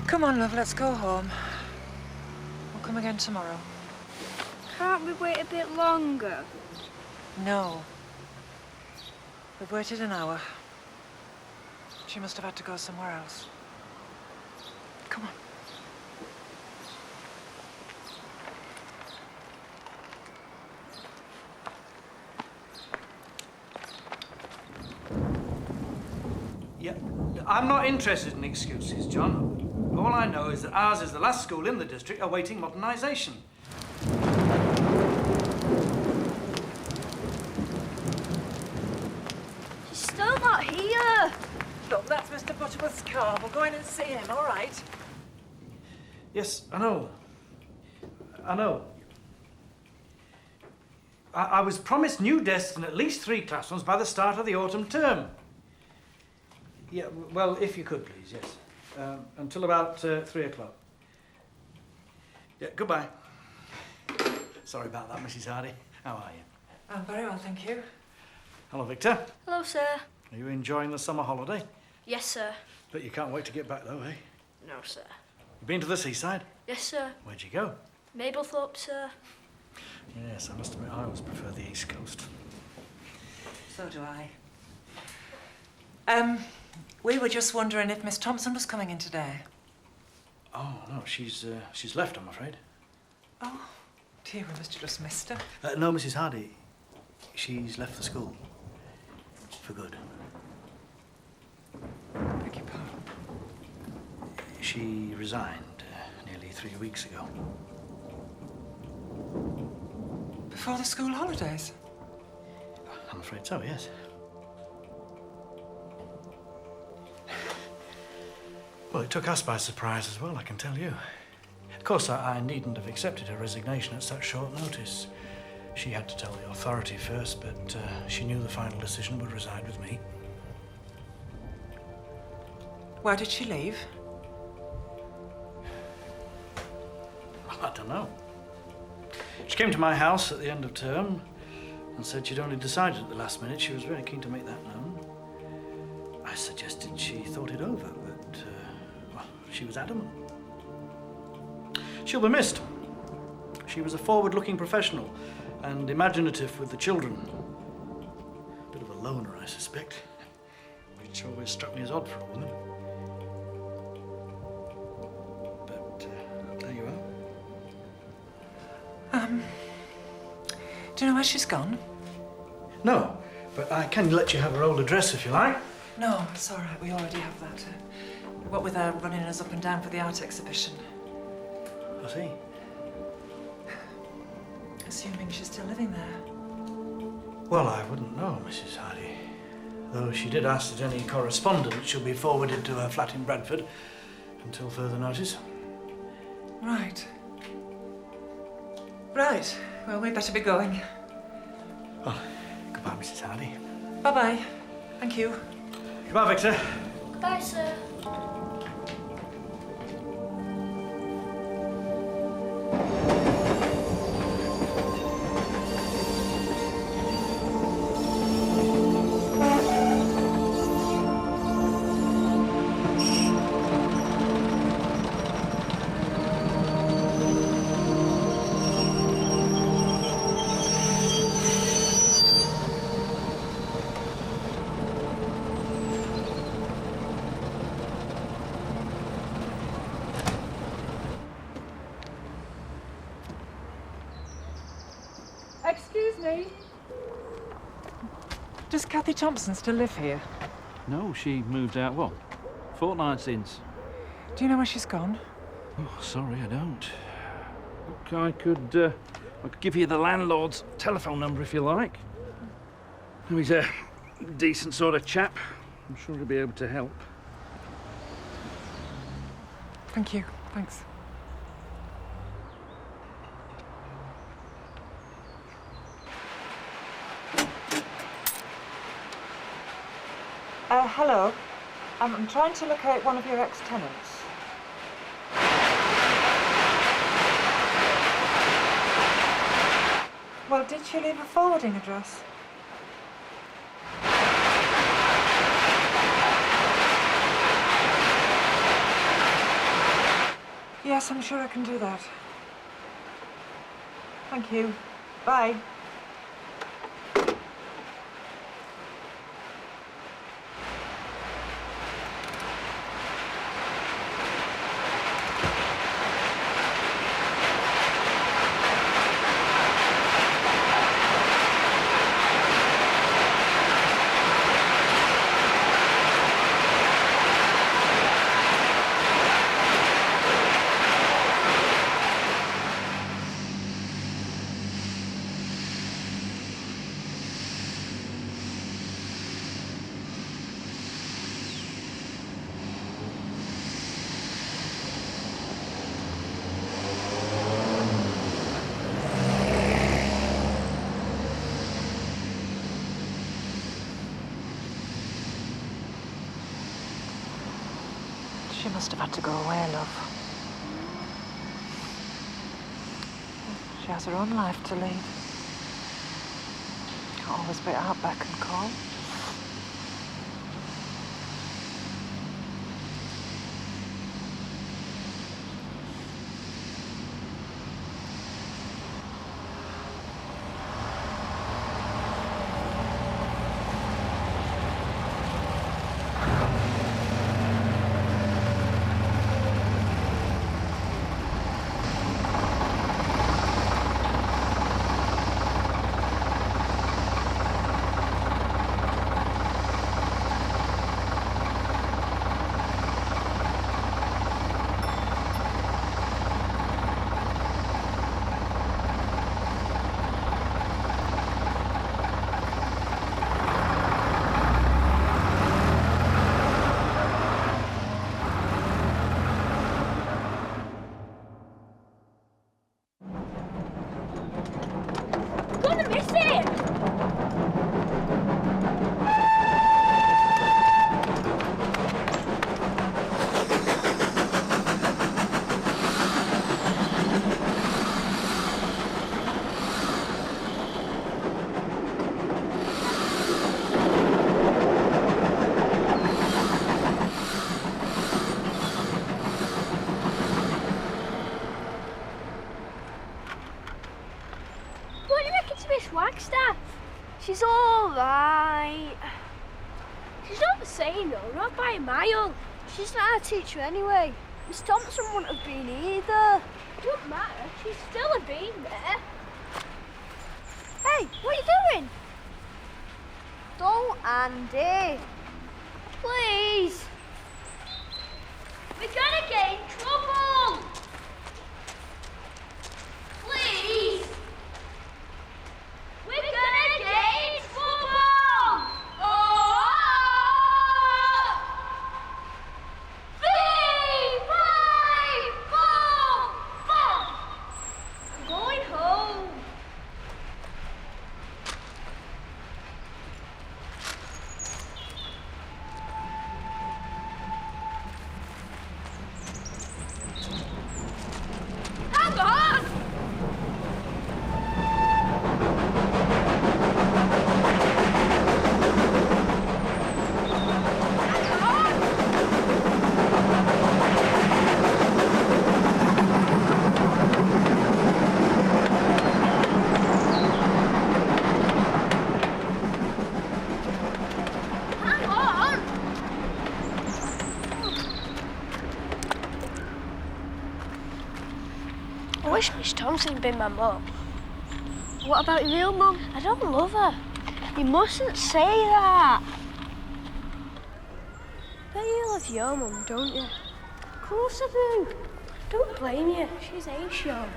Speaker 12: Come on, love, let's go home. come again tomorrow.
Speaker 5: Can't we wait a bit longer?
Speaker 12: No. We've waited an hour. She must have had to go somewhere else. Come on.
Speaker 16: Yeah, I'm not interested in excuses, John. All I know is that ours is the last school in the district awaiting modernisation.
Speaker 5: She's still not here.
Speaker 12: Look, that's Mr. Butterworth's car. We'll go in and see him, all right?
Speaker 16: Yes, I know. I know. I was promised new desks in at least 3 classrooms by the start of the autumn term. Yeah, well, if you could, please, yes. Until about 3 o'clock. Yeah, goodbye. Sorry about that, Mrs. Hardy. How are you?
Speaker 12: I'm very well, thank you.
Speaker 16: Hello, Victor.
Speaker 5: Hello, sir.
Speaker 16: Are you enjoying the summer holiday?
Speaker 5: Yes, sir.
Speaker 16: Bet you can't wait to get back, though, eh?
Speaker 5: No, sir.
Speaker 16: You been to the seaside?
Speaker 5: Yes, sir.
Speaker 16: Where'd you go?
Speaker 5: Mablethorpe, sir.
Speaker 16: Yes, I must admit, I always prefer the East Coast.
Speaker 12: So do I. We were just wondering if Miss Thompson was coming in today.
Speaker 16: Oh, no, she's left, I'm afraid.
Speaker 12: Oh, dear, we must have just missed her.
Speaker 16: No, Mrs. Hardy. She's left the school. For good.
Speaker 12: Beg your pardon?
Speaker 16: She resigned nearly 3 weeks ago.
Speaker 12: Before the school holidays?
Speaker 16: I'm afraid so, yes. Well, it took us by surprise as well, I can tell you. Of course, I needn't have accepted her resignation at such short notice. She had to tell the authority first, but she knew the final decision would reside with me.
Speaker 12: Why did she leave?
Speaker 16: Well, I don't know. She came to my house at the end of term and said she'd only decided at the last minute. She was very keen to make that known. I suggested she thought it over, but, well, she was adamant. She'll be missed. She was a forward-looking professional and imaginative with the children. A bit of a loner, I suspect, which always struck me as odd for a woman. But there you are.
Speaker 12: Do you know where she's gone?
Speaker 16: No, but I can let you have her old address if you like.
Speaker 12: No, it's all right. We already have that. What with her running us up and down for the art exhibition.
Speaker 16: I see.
Speaker 12: Assuming she's still living there.
Speaker 16: Well, I wouldn't know, Mrs. Hardy. Though she did ask that any correspondence should be forwarded to her flat in Bradford until further notice.
Speaker 12: Right. Right. Well, we'd better be going.
Speaker 16: Well, goodbye, Mrs. Hardy.
Speaker 12: Bye-bye. Thank you.
Speaker 16: Goodbye, Victor.
Speaker 5: Goodbye, sir.
Speaker 12: Excuse me. Does Kathy Thompson still live here?
Speaker 8: No, she moved out, what, fortnight since?
Speaker 12: Do you know where she's gone?
Speaker 8: Oh, sorry, I don't. Look, I could give you the landlord's telephone number if you like. He's a decent sort of chap. I'm sure he'll be able to help.
Speaker 12: Thank you. Thanks. Hello. I'm trying to locate one of your ex-tenants. Well, did she leave a forwarding address? Yes, I'm sure I can do that. Thank you. Bye. She must have had to go away, love. She has her own life to lead. Can't always be at her beck and call.
Speaker 5: Gonna miss it! What do you reckon to Miss Wagstaff? She's all right. She's not the same though, not by a mile. She's not our teacher anyway. Miss Thompson wouldn't have been either. It doesn't matter, she's still have been there. Hey, what are you doing? Don't, Andy. Please. We're gonna get in trouble. Please. We're gonna get in trouble! Oh! 3, 5, 4, 4. I'm going home. Hang on! Hang on! I wish Miss Thompson had been my mum. What about your real mum? I don't love her. You mustn't say that. Bet you love your mum, don't you? Of course I do. Don't blame you. She's age young.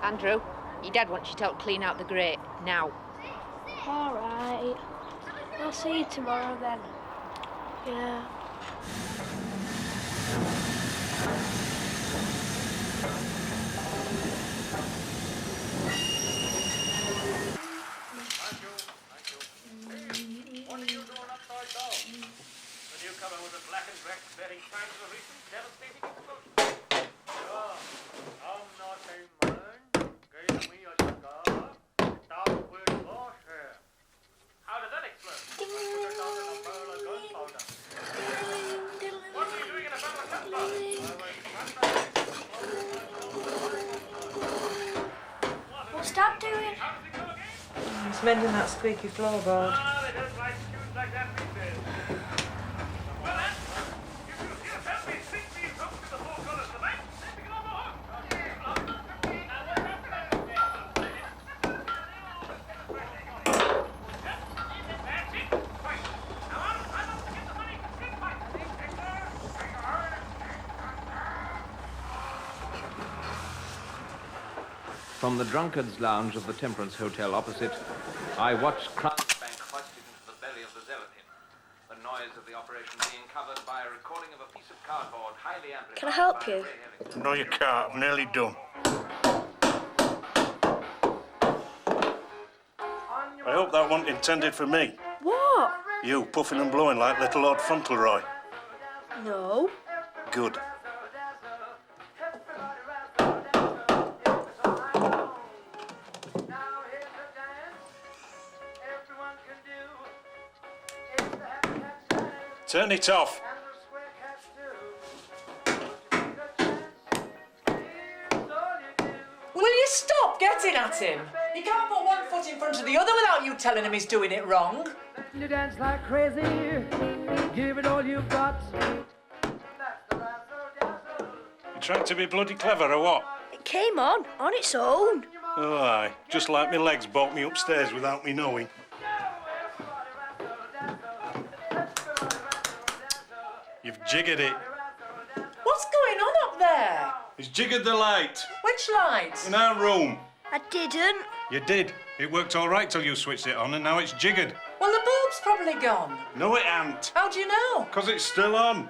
Speaker 3: Andrew, your dad wants you to help clean out the grate now.
Speaker 5: All right. I'll see you tomorrow then. Yeah.
Speaker 8: What are you doing upside down? The newcomer with the blackened wreck bearing signs of a recent devastating explosion. I'm not a man. Give me a cigar. Stop with horsehair. How did that explode?
Speaker 12: Just mending that squeaky floorboard.
Speaker 9: From the drunkard's lounge of the Temperance Hotel opposite, I watched Crown Bank hoisted into the belly of the Zeppelin. The noise of the operation being covered by a recording of a piece of cardboard highly amplified.
Speaker 2: Can I help you?
Speaker 4: No, you can't. I'm nearly done. I hope that wasn't intended for me.
Speaker 5: What?
Speaker 4: You puffing and blowing like little Lord Fauntleroy.
Speaker 5: No.
Speaker 4: Good. Turn it off.
Speaker 12: Will you stop getting at him? You can't put one foot in front of the other without you telling him he's doing it wrong.
Speaker 17: You dance like crazy, give it all you've got.
Speaker 4: You trying to be bloody clever or what?
Speaker 5: It came on its own.
Speaker 4: Oh, aye. Just like my legs brought me upstairs without me knowing. You've jiggered it.
Speaker 12: What's going on up there?
Speaker 4: He's jiggered the light.
Speaker 12: Which light?
Speaker 4: In our room.
Speaker 5: I didn't.
Speaker 4: You did. It worked all right till you switched it on and now it's jiggered.
Speaker 12: Well, the bulb's probably gone.
Speaker 4: No, it ain't.
Speaker 12: How do you know?
Speaker 4: 'Cause it's still on.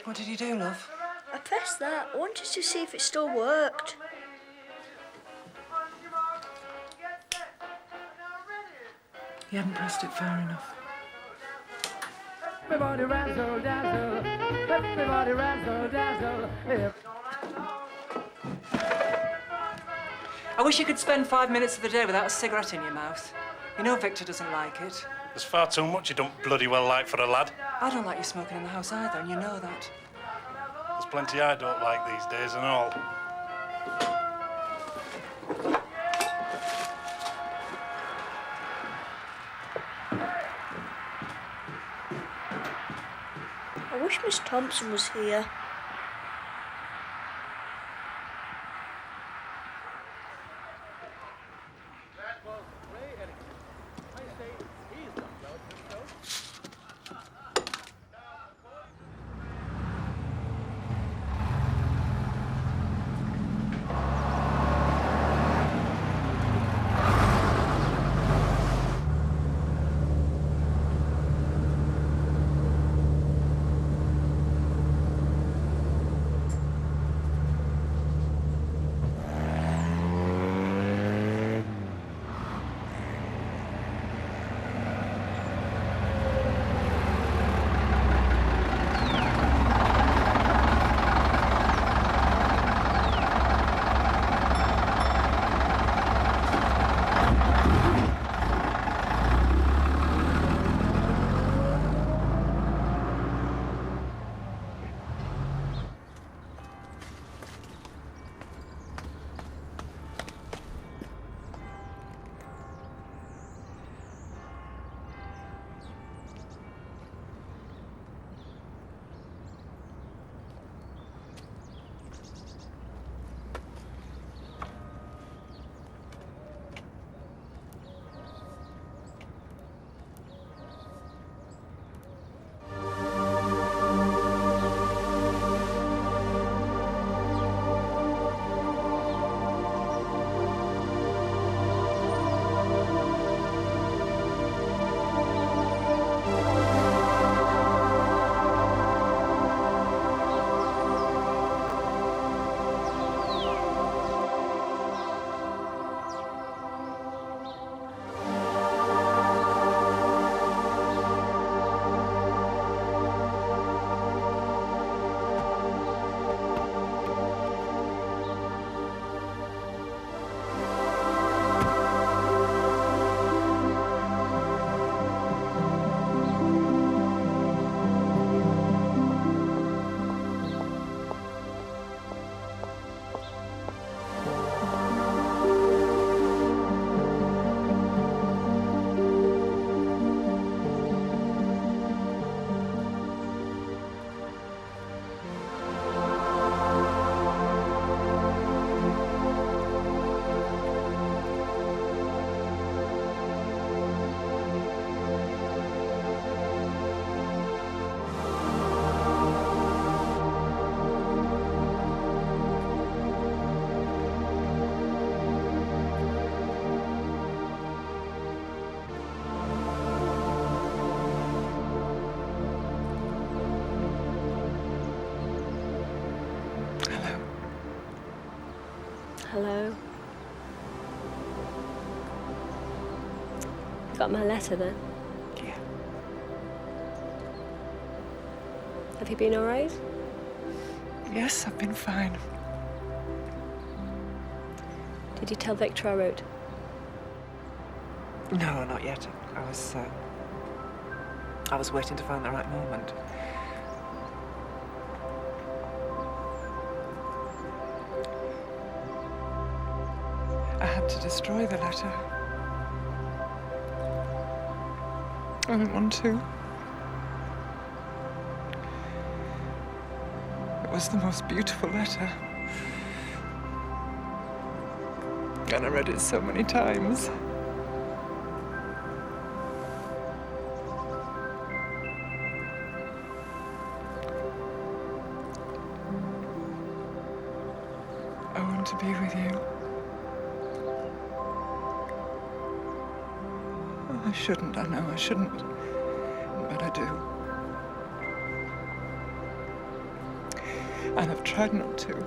Speaker 1: What did you do, love?
Speaker 5: I pressed that. I wanted to see if it still worked.
Speaker 1: You haven't pressed it far enough.
Speaker 17: Everybody razzle dazzle, everybody razzle dazzle.
Speaker 12: I wish you could spend 5 minutes of the day without a cigarette in your mouth. You know Victor doesn't like it.
Speaker 4: There's far too much you don't bloody well like for a lad.
Speaker 1: I don't like you smoking in the house either, and you know that.
Speaker 4: There's plenty I don't like these days and all.
Speaker 5: I wish Miss Thompson was here.
Speaker 2: Hello. Got my letter then?
Speaker 1: Yeah.
Speaker 2: Have you been all right?
Speaker 1: Yes, I've been fine.
Speaker 2: Did you tell Victor I wrote?
Speaker 1: No, not yet. I was waiting to find the right moment. I had to destroy the letter. I didn't want to. It was the most beautiful letter. And I read it so many times. I want to be with you. I shouldn't, I know I shouldn't, but I do. And I've tried not to.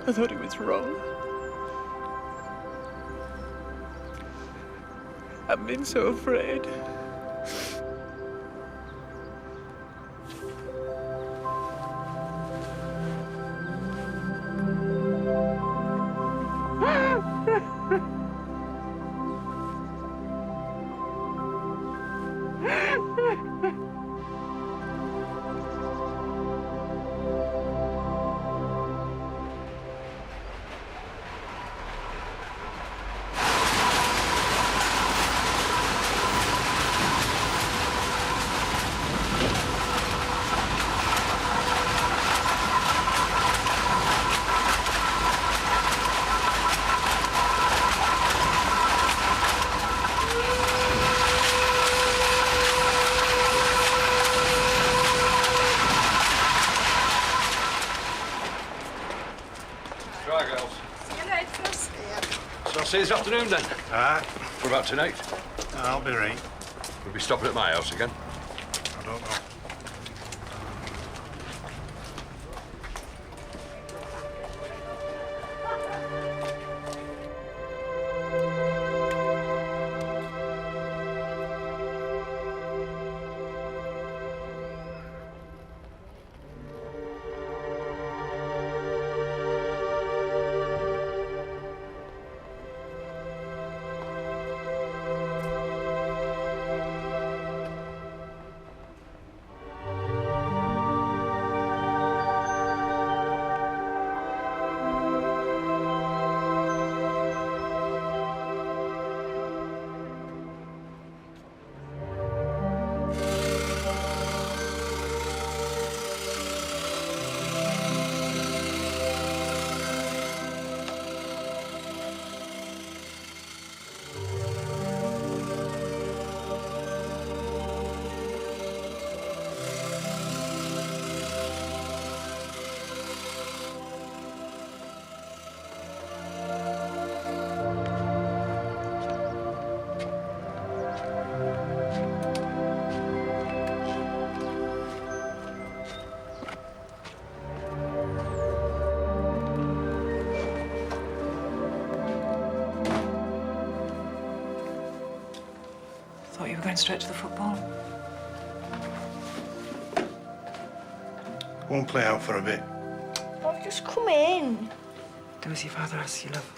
Speaker 1: I thought it was wrong. I've been so afraid.
Speaker 18: Right, girls.
Speaker 3: See you later.
Speaker 18: So I'll see you this afternoon then.
Speaker 4: Aye.
Speaker 18: What about tonight?
Speaker 4: I'll be right.
Speaker 18: We'll be stopping at my house again.
Speaker 4: I don't know.
Speaker 1: Thought you were going straight to the football.
Speaker 4: Won't play out for a bit.
Speaker 5: I've just come in.
Speaker 1: Do as your father asks you, love.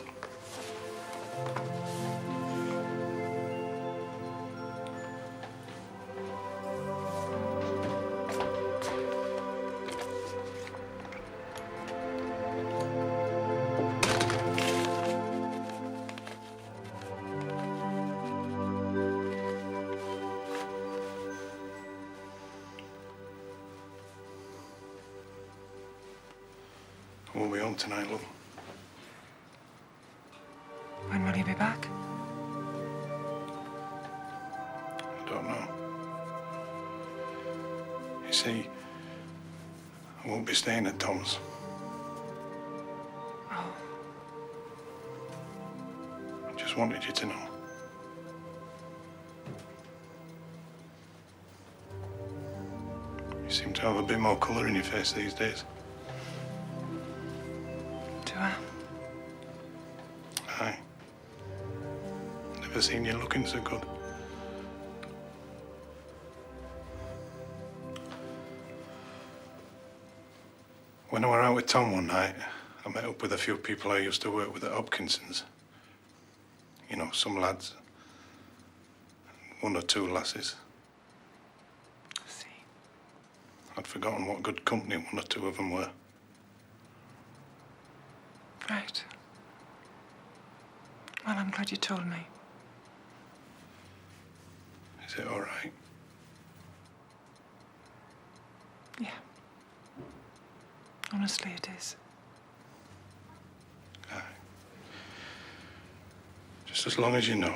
Speaker 4: I won't be home tonight, love.
Speaker 1: When will you be back?
Speaker 4: I don't know. You see, I won't be staying at Tom's.
Speaker 1: Oh.
Speaker 4: I just wanted you to know. You seem to have a bit more colour in your face these days.
Speaker 1: Do I?
Speaker 4: seen you looking so good. When I were out with Tom one night, I met up with a few people I used to work with at Hopkinson's. You know, some lads. One or two lasses.
Speaker 1: I see.
Speaker 4: I'd forgotten what good company one or two of them were.
Speaker 1: Right. Well, I'm glad you told me.
Speaker 4: Is it all right?
Speaker 1: Yeah. Honestly, it is.
Speaker 4: Aye. Just as long as you know.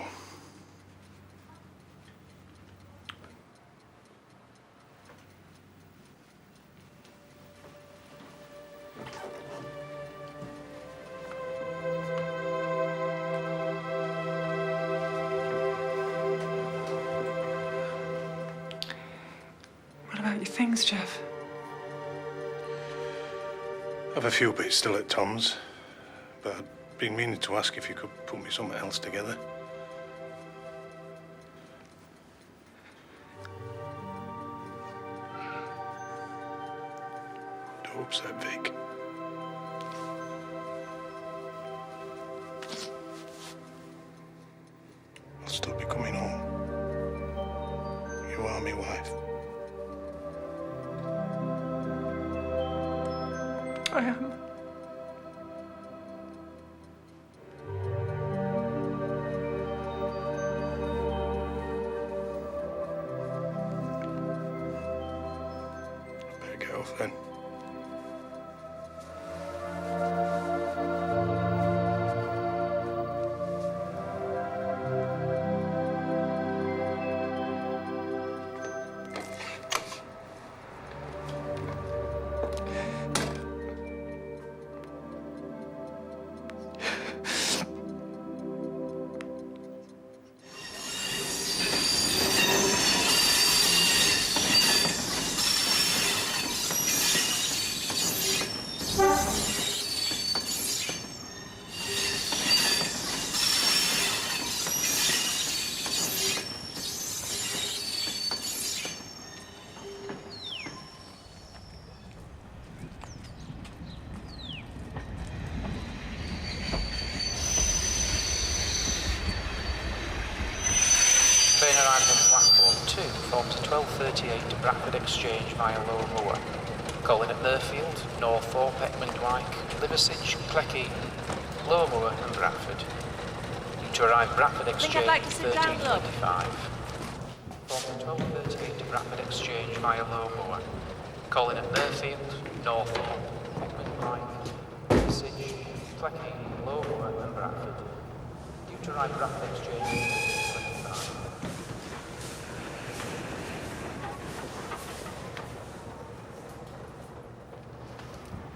Speaker 1: What about your things, Jeff?
Speaker 4: I've a few bits still at Tom's, but I'd been meaning to ask if you could put me something else together. Don't upset Vic. I'll still be coming home. You are my wife.
Speaker 1: I am.
Speaker 4: Better get off then.
Speaker 19: Train arrived on platform 2, forms a 12:38 to Bradford Exchange via Lower Moor. Calling at Murfield, Northorpe, Eckmondwike, Liversidge, Cleckheaton, Lower Moor and Bradford. Due to arrive Bradford Exchange
Speaker 7: I'd like to sit down, love.
Speaker 19: 13:25. Forms a 12:38 to Bradford Exchange via Lower Moor. Calling at Murfield, Northorpe, Eckmondwike, Liversidge, Cleckheaton, Lower Moor and Bradford. Due to arrive Bradford Exchange 13:25.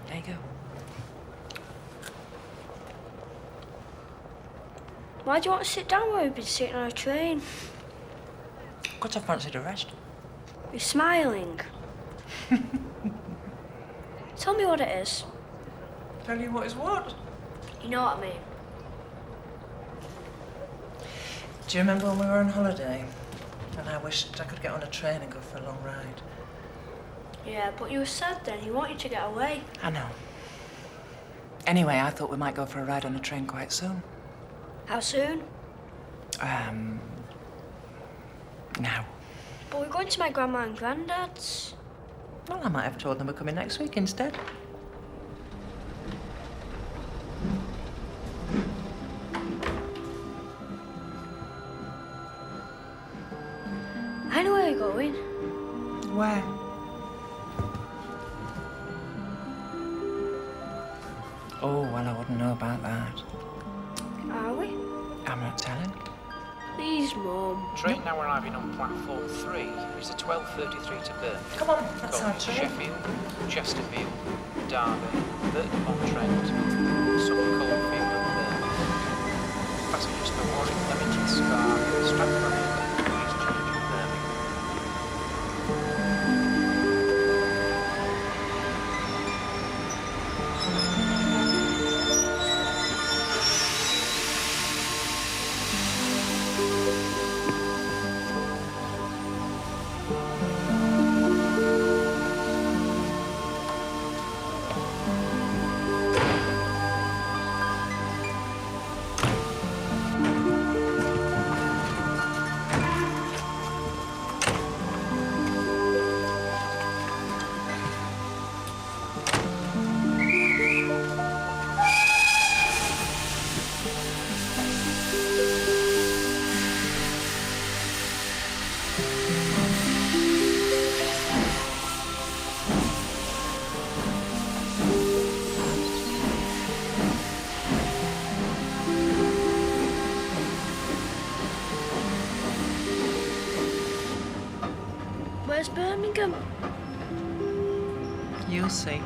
Speaker 12: There you go.
Speaker 5: Why do you want to sit down where we've been sitting on a train?
Speaker 12: Because I fancied a rest.
Speaker 5: You're smiling. Tell me what it is.
Speaker 12: Tell you what is what?
Speaker 5: You know what I mean.
Speaker 12: Do you remember when we were on holiday? And I wished I could get on a train and go for a long ride.
Speaker 5: Yeah, but you were sad then. You wanted to get away.
Speaker 12: I know. Anyway, I thought we might go for a ride on a train quite soon.
Speaker 5: How soon?
Speaker 12: Now.
Speaker 5: But we're going to my grandma and granddad's.
Speaker 12: Well, I might have told them we're coming next week instead.
Speaker 5: I know where we're going.
Speaker 12: Where? Oh, well, I wouldn't know about that.
Speaker 5: Are we?
Speaker 12: I'm not telling.
Speaker 5: Please, Mum.
Speaker 19: Train now arriving on platform 3 is a 12:33 to Burn.
Speaker 12: Come on, that's
Speaker 19: Calling
Speaker 12: our train.
Speaker 19: Sheffield, Chesterfield, Derby, Burton-on-Trent, Suffolk Coldfield and Burn. Passengers for Warwick, Leamington Spa, Stratford, Christchurch and Birmingham.
Speaker 5: to Birmingham.
Speaker 12: You'll see.